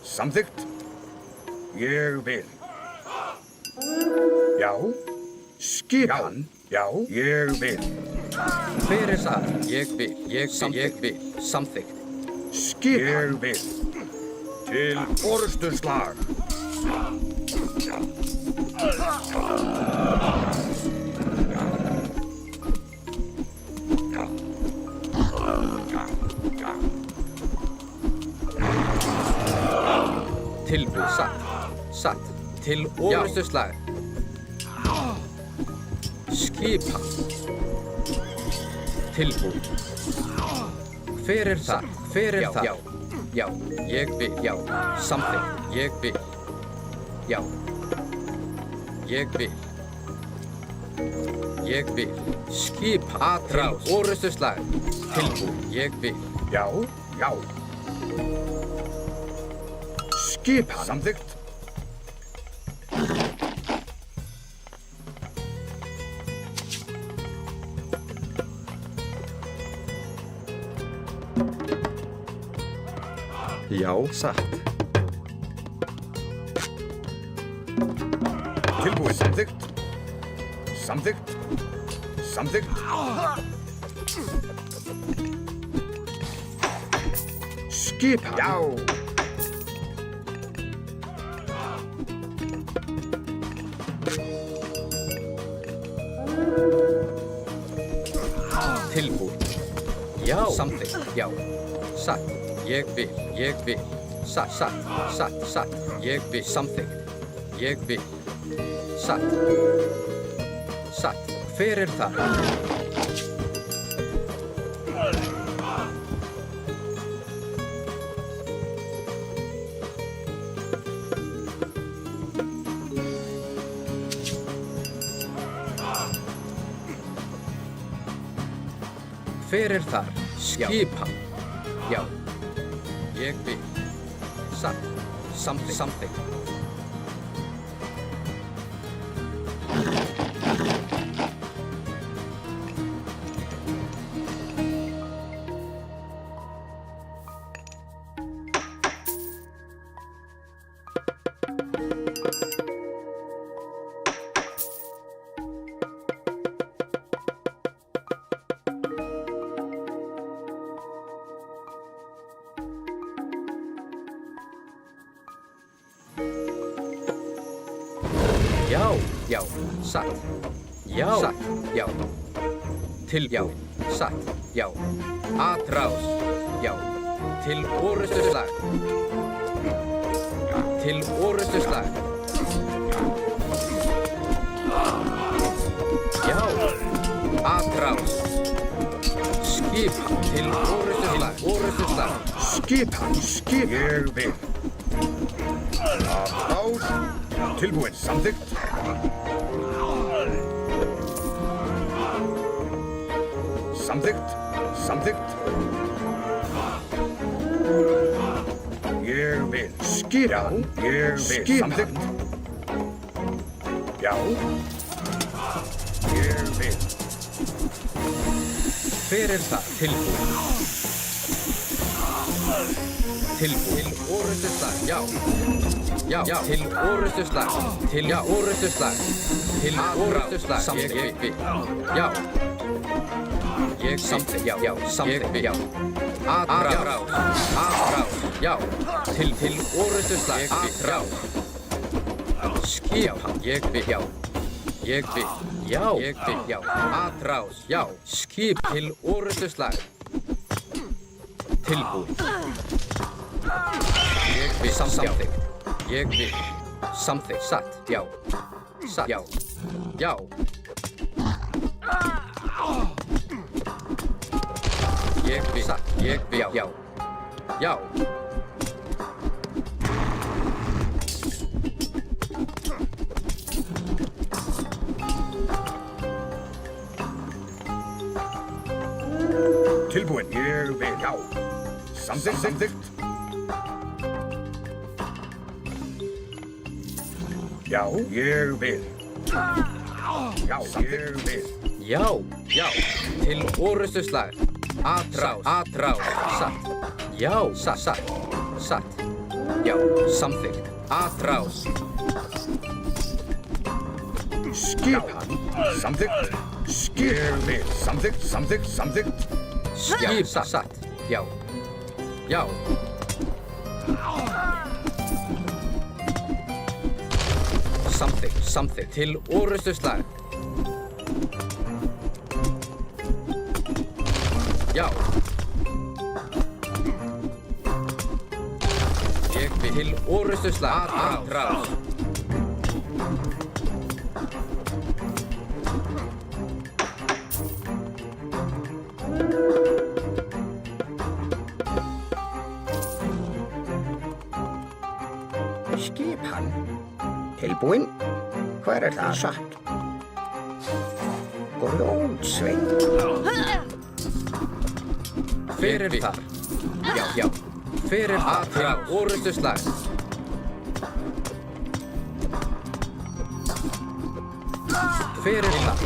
Samþykkt. Ég vil. Já. Skipan. Já, ég vil. Hver er það? Ég vil. Ég vil. Samþykkt. Skipan. Ég vil. Til orrustuslag. Tilbúið. Satt. Til orrustuslag. Skipan. Tilbúið. Hver er það? Hver er það? Já. Ég vil. Já. Samþykkt. Ég vil. Já. Ég vil. Ég vil. Skipan. Atrás. Til orrustuslag. Tilbúið. Ég vil. Já, já. Skipan. Samþykkt. Já, satt. Tilbúið. Samþykkt. Samþykkt. Samþykkt. Skipan. Já. Tilbúið. Já. Samþykkt. Já. Satt. Ég vil. Ég vil. Satt. Ég vil. Samþykkt. Ég vil. Satt. Hver er það? Hver er þar? Skipan. Já. Ég vil. Satt. Samþykkt. Já. Satt. Já. Satt. Já. Tilbúið. Satt. Já. Atrás. Já. Til orrustuslag. Til orrustuslag. Já. Atrás. Skipan. Til orrustuslag. Skipan. Ég vil. Atrás. Tilbúin. Samþykkt. Samþykkt. Ég vil. Skipan. Ég vil. Samþykkt. Já. Ég vil. Hver er það? Tilbúið. Til orrustuslag. Já. Til orrustuslag. Til orrustuslag. Til orrustuslag. Ég vil. Já. Ég samþykkt. Já. Samþykkt. Já. Atrás. Já. Til orrustuslag. Atrás. Skipan. Ég vil. Já. Ég vil. Já. Ég vil. Já. Atrás. Já. Skip. Til orrustuslag. Tilbúið. Ég vil. Samþykkt. Ég vil. Samþykkt. Satt. Já. Satt. Já. Já. Ég vil. Satt. Ég vil. Já. Já. Tilbúin. Ég vil. Já. Samþykkt. Já, ég vil. Já, ég vil. Já, já, til orustu slag. Atrás, satt. Já, satt. Já, samþykkt. Atrás. Skipan. Samþykkt. Ég vil. Samþykkt. Skip, satt. Já. Samþykkt. Til orustu slag. Já. Ég vil til orustu slag. Atrás. Skipan. Tilbúinn. Hver það satt? Grjótsveit. Fyrir þar. Já. Fyrir þar til orustu slag. Fyrir þar.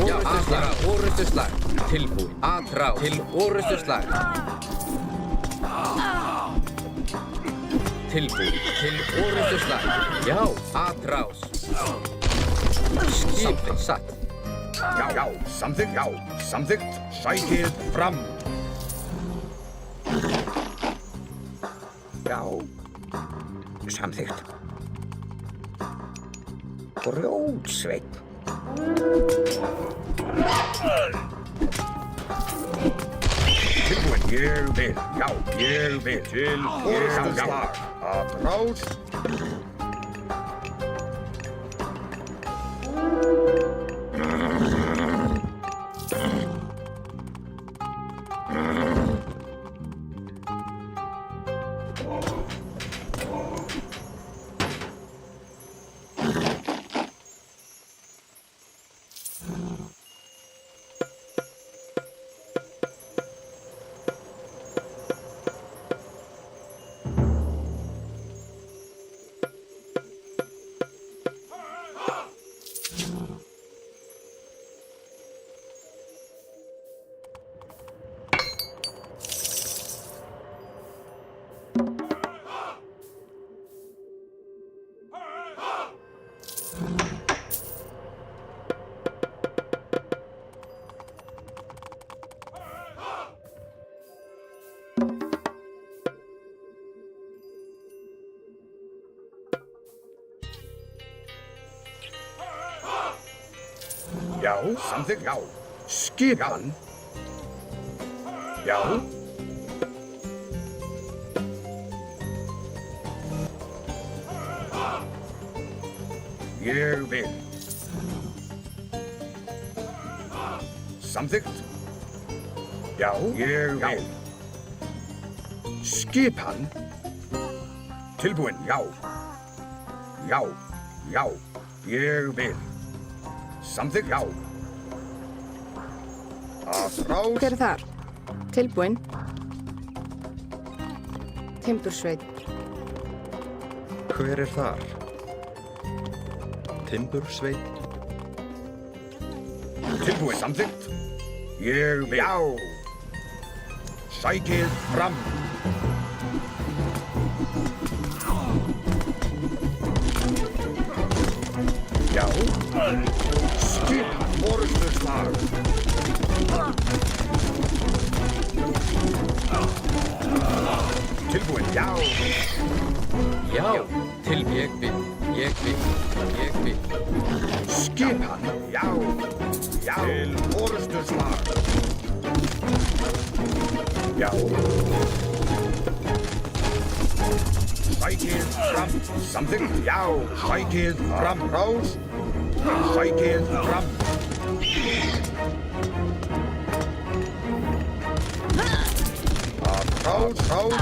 Orustu slag. Tilbúinn. Atrás. Til orustu slag. Tilbúinn. Til orustu slag. Já. Atrás. Skip satt. Já. Samþykkt. Sækið fram. Já. Samþykkt. Grjótsveit. Tilbúinn. Ég vil. Já, ég vil. Til orustu slag. Atrás. Já, samþykkt. Já. Skipan. Já. Ég vil. Samþykkt. Já, ég vil. Skipan. Tilbúinn. Já. Ég vil. Samþykkt. Já. Atrás. Hver þar? Tilbúinn. Timbursveit. Hver þar? Timbursveit. Tilbúinn. Samþykkt. Ég vil. Já. Sækið fram. Já. Skipan orustu slag. Tilbúinn. Já. Já. Til ég vil. Skipan. Já. Til orustu slag. Já. Sækið fram. Samþykkt. Já. Sækið fram. Rás. Sækið fram. Rás.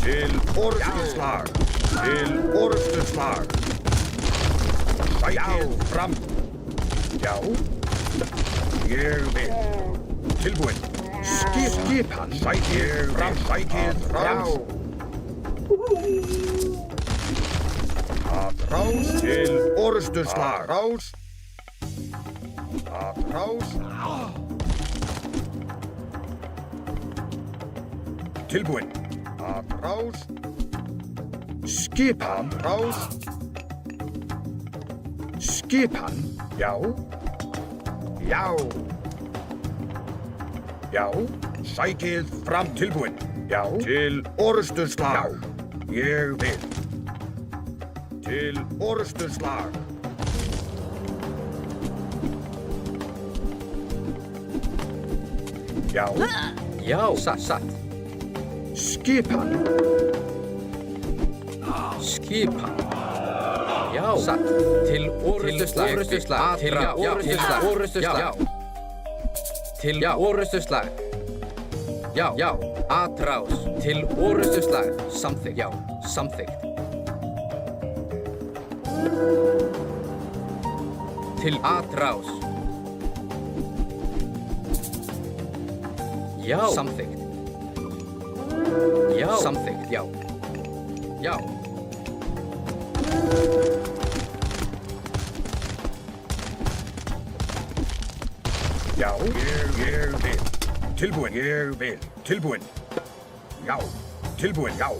Til orustu slag. Sækið fram. Já. Ég vil. Tilbúinn. Skipan. Sækið fram. Að rás til orustuslag. Rás. Að rás. Tilbúinn. Að rás. Skipan. Rás. Skipan. Já. Já. Já. Sækið fram. Tilbúinn. Já. Til orustuslag. Já. Ég vil. Til orustuslag. Já. Já, satt. Skipan. Skipan. Já, satt. Til orustuslag. Til orustuslag. Til orustuslag. Já. Atrás. Til orustuslag. Samþykkt. Já, samþykkt. Til atrás. Já. Samþykkt. Já. Samþykkt, já. Já. Já. Ég vil. Tilbúinn. Ég vil. Tilbúinn. Já. Tilbúinn. Já.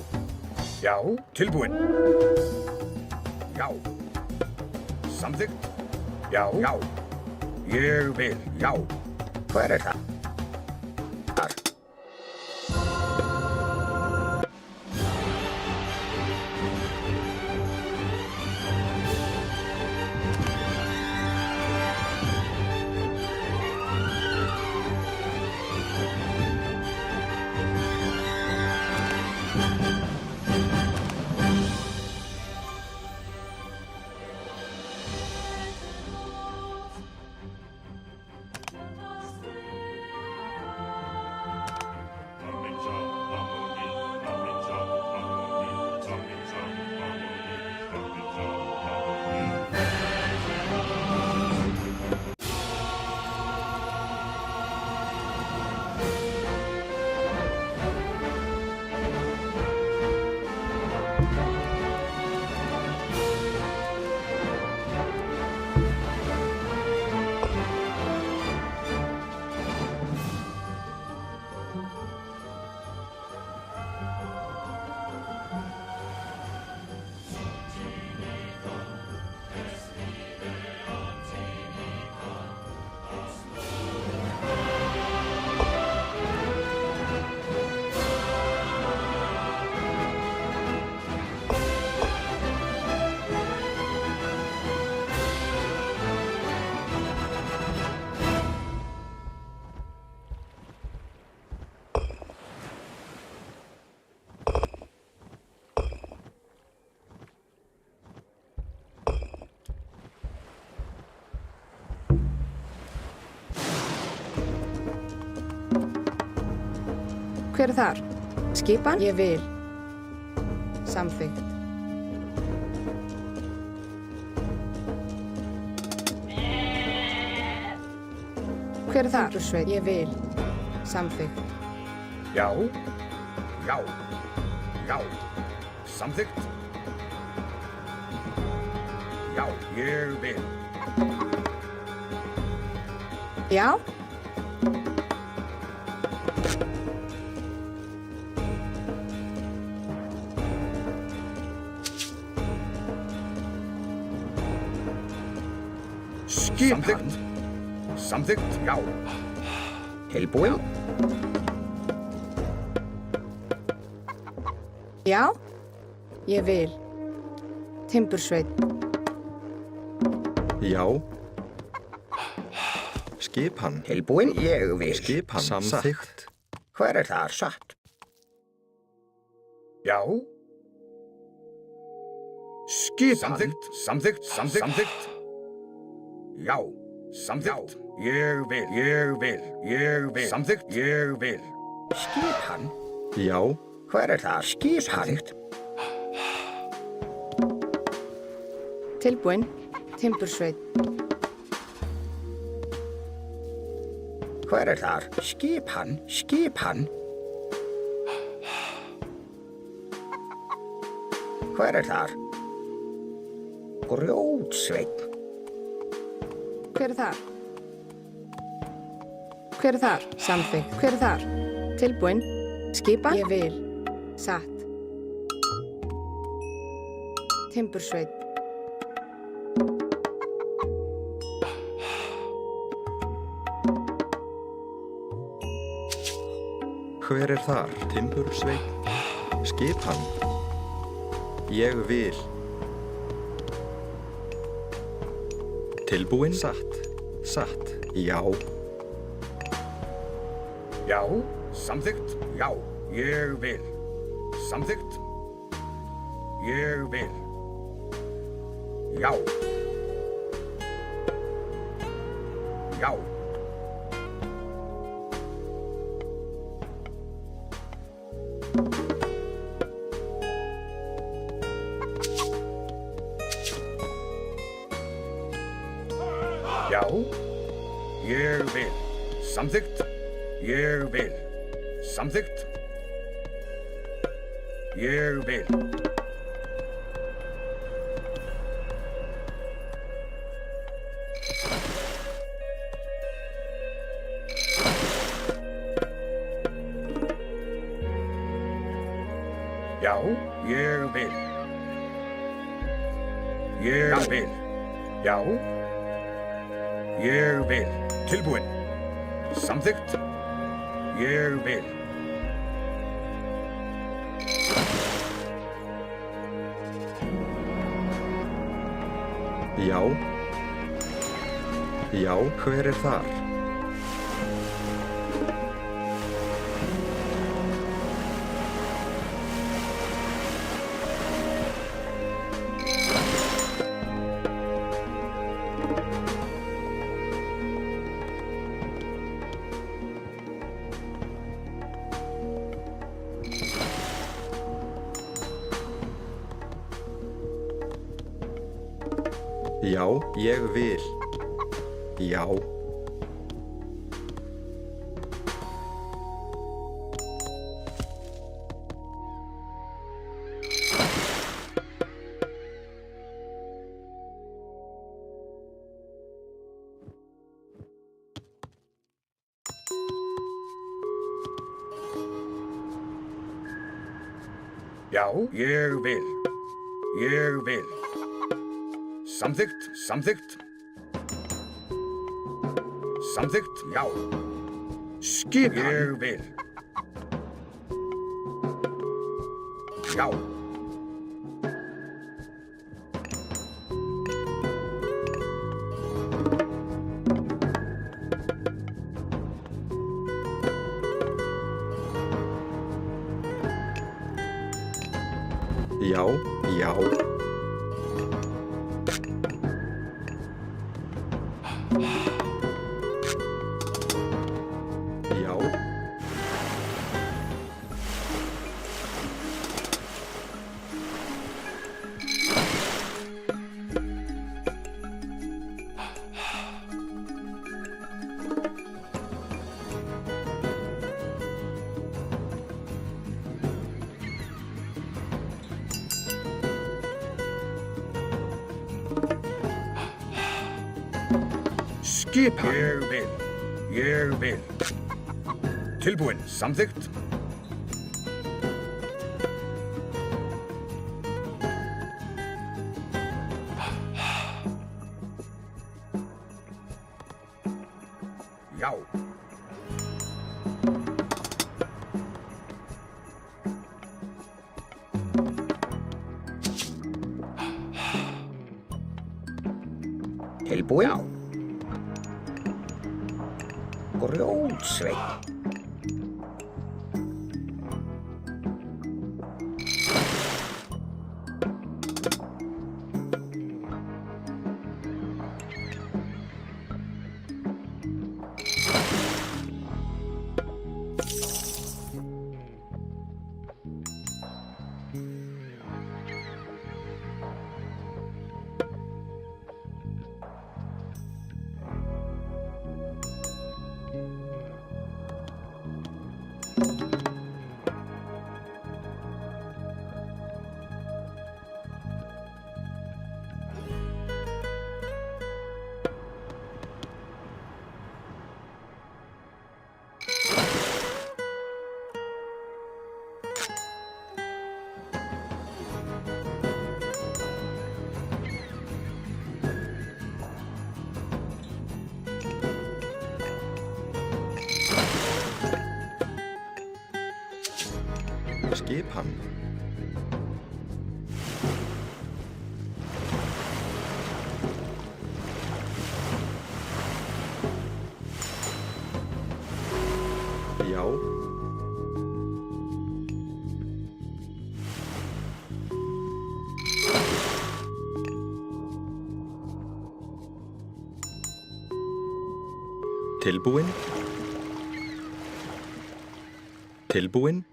Já. Tilbúinn. Já. Samþykkt. Já. Já. Ég vil. Já. Hver er það? Þar. Hver er þar? Skipan? Ég vil. Samþykkt. Hver er þar? Timbursveit? Ég vil. Samþykkt. Já. Já. Já. Samþykkt. Já. Ég vil. Já? Skipan. Samþykkt. Já. Tilbúinn. Já? Ég vil. Timbursveit? Já. Skipan. Tilbúinn. Ég vil. Skipan. Samþykkt. Hver er það satt? Já. Skipan. Samþykkt. Samþykkt. Samþykkt. Já. Samþykkt. Ég vil. Ég vil. Ég vil. Samþykkt. Ég vil. Skipan. Já. Hver er það? Skipan. Tilbúinn. Timbursveit? Hver er þar? Skipan. Skipan. Hver er þar? Grjótsveinn. Hver er þar? Hver er þar? Samþykkt. Hver er þar? Tilbúin. Skipan? Ég vil. Satt. Timbursveit. Hver er þar? Timbursveit. Skipan. Ég vil. Tilbúin. Satt. Satt. Já. Já, samþykkt. Já, ég vil. Samþykkt. Ég vil. Já. Já. Já, ég vil. Samþykkt. Ég vil. Samþykkt. Ég vil. Já, ég vil. Ég vil. Já. Ég vil. Tilbúin. Samþykkt. Ég vil. Já. Já, hver er þar? Já, ég vil. Já. Já, ég vil. Ég vil. Samþykkt, samþykkt. Samþykkt, já. Skipan. Ég vil. Já. Já, já. Já. Skipan. Ég vil. Ég vil. Tilbúin. Samþykkt. Já. Tilbúin. Já. Grjótsveinn. Skipan. Já. Tilbúin. Tilbúin.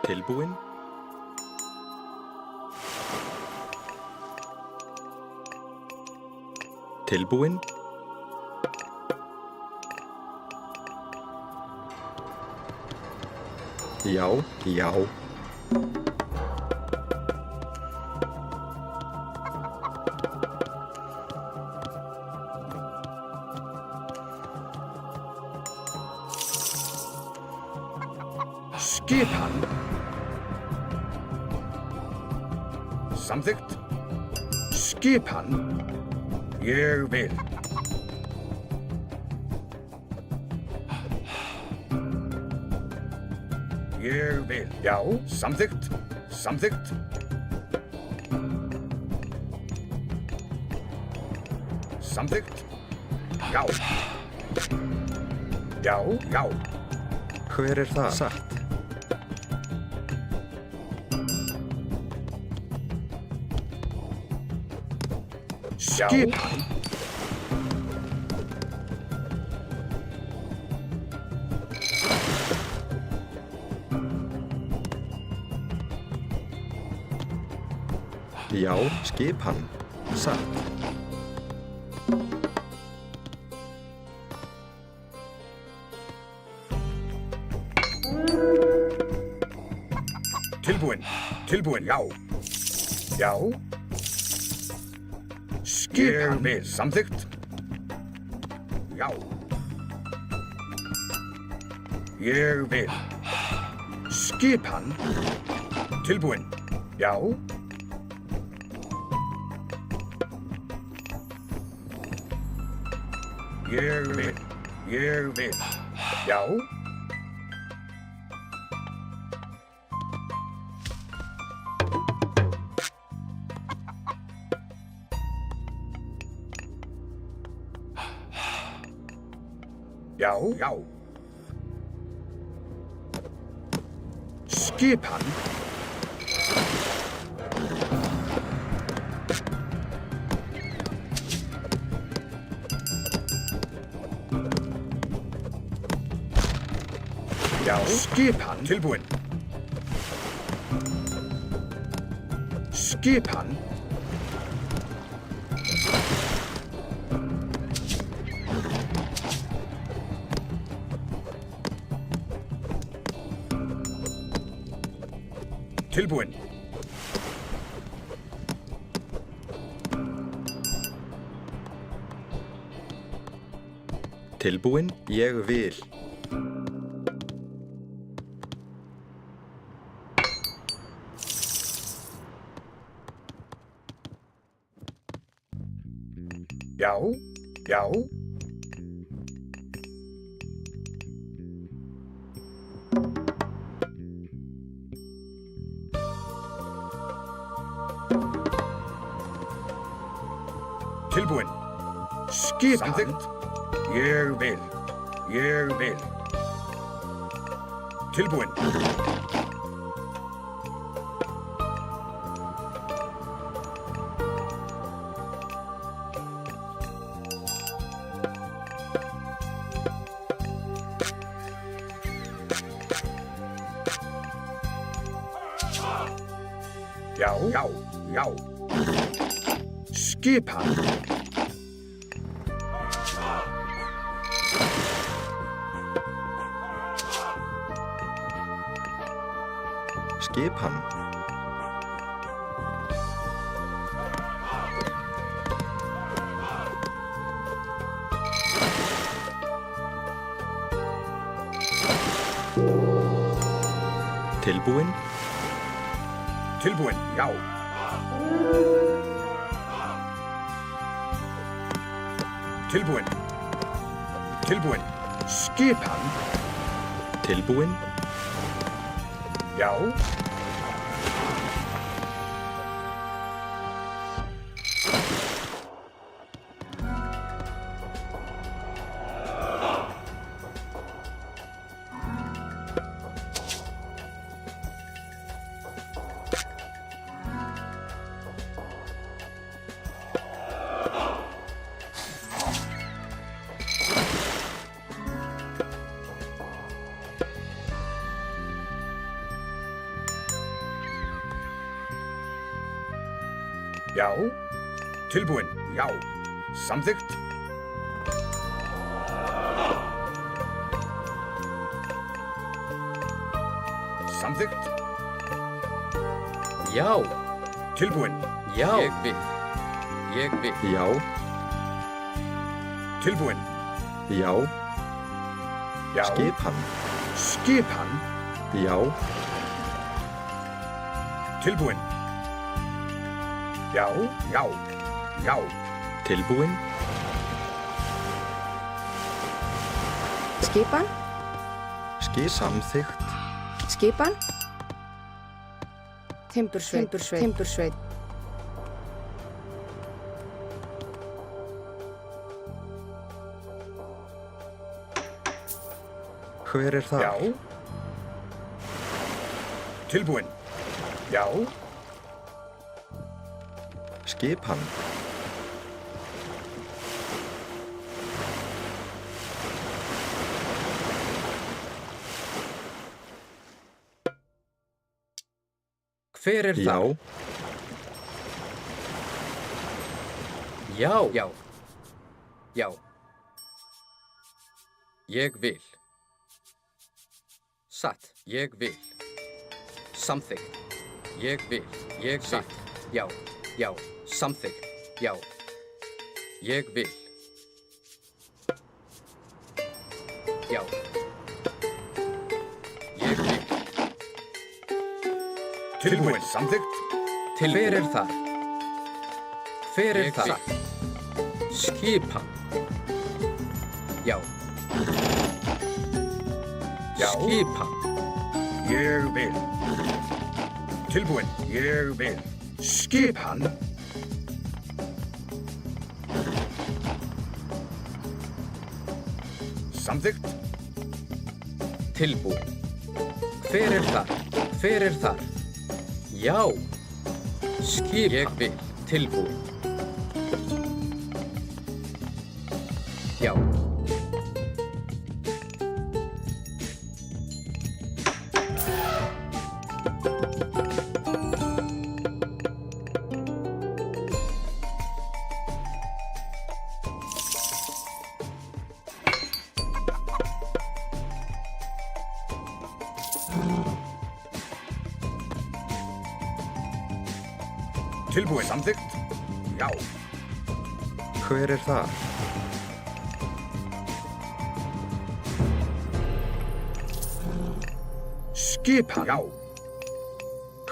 Tilbúin. Tilbúin. Já, já. Skipan. Samþykkt. Skipan. Ég vil. Ég vil. Já, samþykkt. Samþykkt. Samþykkt. Já. Já, já. Hver er það? Satt. Skipan. Já, skipan. Satt. Tilbúin. Tilbúin, já. Já. Skipan. Ég vil. Samþykkt. Já. Ég vil. Skipan. Tilbúin. Já. Ég vil. Ég vil. Já. Já, já. Skipan. Já, skipan. Tilbúin. Skipan. Tilbúin. Tilbúin. Ég vil. Já, já. Tilbúin. Skipan. Samþykkt. Ég vil. Ég vil. Tilbúin. Já, já, já. Skipan. Skipan. Tilbúin. Tilbúin, já. Tilbúin. Tilbúin. Skipan. Tilbúin. Já. Já. Tilbúin, já. Samþykkt. Samþykkt. Já. Tilbúin, Já. Ég vil. Ég vil. Já. tilbúin. Já. Já. Skipan. Skipan. Já. Tilbúin. Já, já, já. Tilbúin. Skipan, Samþykkt. skipan. Timbursveit, timbursveit. Hver er það? Já. Tilbúin. Já. Skipan. Hver er Já. það? Já. Já. Já. Ég vil. Satt. Ég vil. Samþykkt. Ég vil. Ég vil. Já. Já. Samþykkt. Já. Ég vil. Já. Ég vil. Tilbúin. Samþykkt. Hver er það? Hver er það? Skipan. Já. Já. Skipan. Ég vil. Tilbúin. Ég vil. Skipan. Samþykkt. Tilbúin. Hver er það? Hver er það? Já. Skipan. Ég vil. Tilbúin. Já. Tilbúin. Samþykkt. Já. Hver er það? Skipan. Já.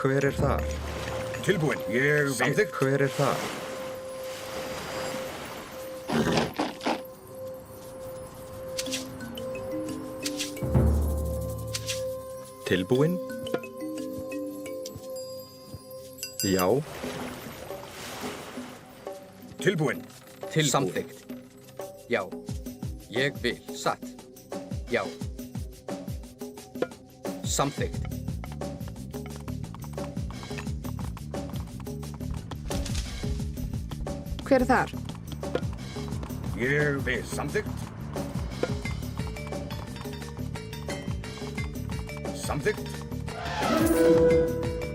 Hver er það? Tilbúin. Ég vil. Samþykkt. Hver er það? Tilbúin. Já. Tilbúin. Tilbúin. Samþykkt. Já. Ég vil. Satt. Já. Samþykkt. Hver er þar? Ég vil. Samþykkt. Samþykkt.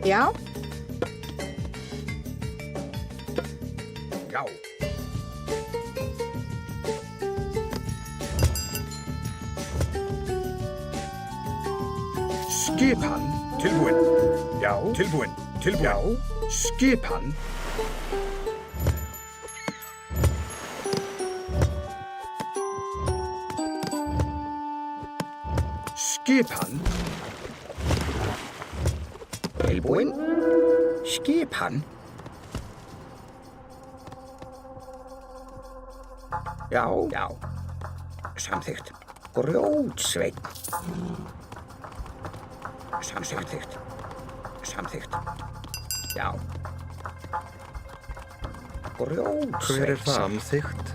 Já, Já. Skipan. Tilbúin. Já. Tilbúin. Tilbúin. Já. Skipan. Skipan. Tilbúinn. Skipan. Já, já. Samþykkt. Grjótsveinn. Samþykkt. Samþykkt. Já. Grjótsveinn. Hver er það? Samþykkt.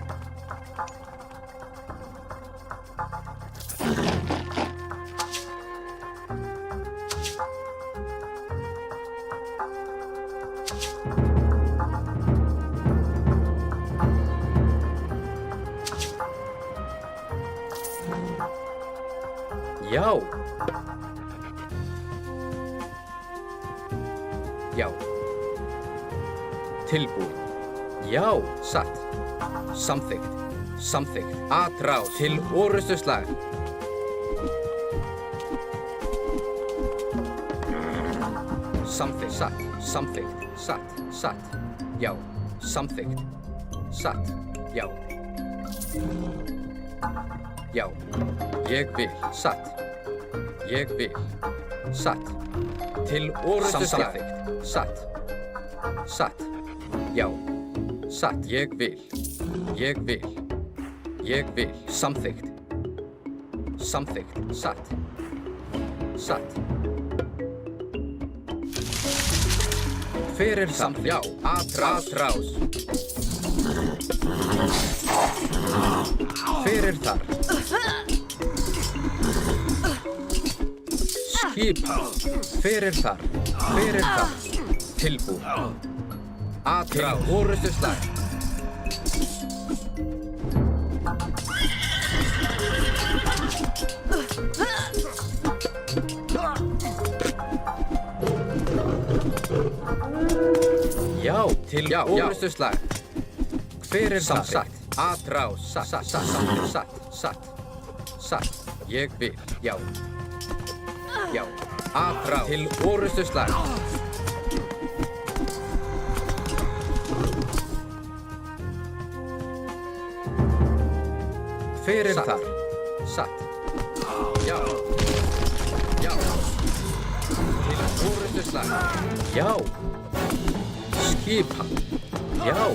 Já. Já. Tilbúin. Já, satt. Samþykkt. Samþykkt. Atrás til orustuslag. Samþykkt. Satt. Samþykkt. Satt. Satt. Já. Samþykkt. Satt. Já. Já. Ég vil. Satt. Ég vil. Satt. Til orustuslag. Samþykkt. Satt. Satt. Já. Satt. Ég vil. Ég vil. Ég vil. Samþykkt. Samþykkt. Satt. Satt. Hver er samþykkt? Já. Atrás. Hver er þar? Skipan. Hver er þar? Hver er þar? Tilbúin. Atrás. Til orustuslag. Já, til orustuslag. Hver er það? Satt. Atrás. Satt. Ég vil. Já. Já. Atrás. Til orustuslag. Hver er þar? Satt. Já. Já. Til orustuslag. Já. Skipan. Já.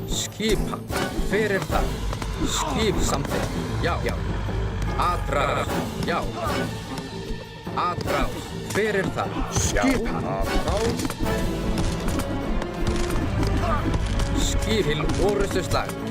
Skipan. Hver er það? Skip samþykkt. Já. Já. Atrás. Já. Atrás. Hver er það? Skipan. Atrás. Skip til orustuslag.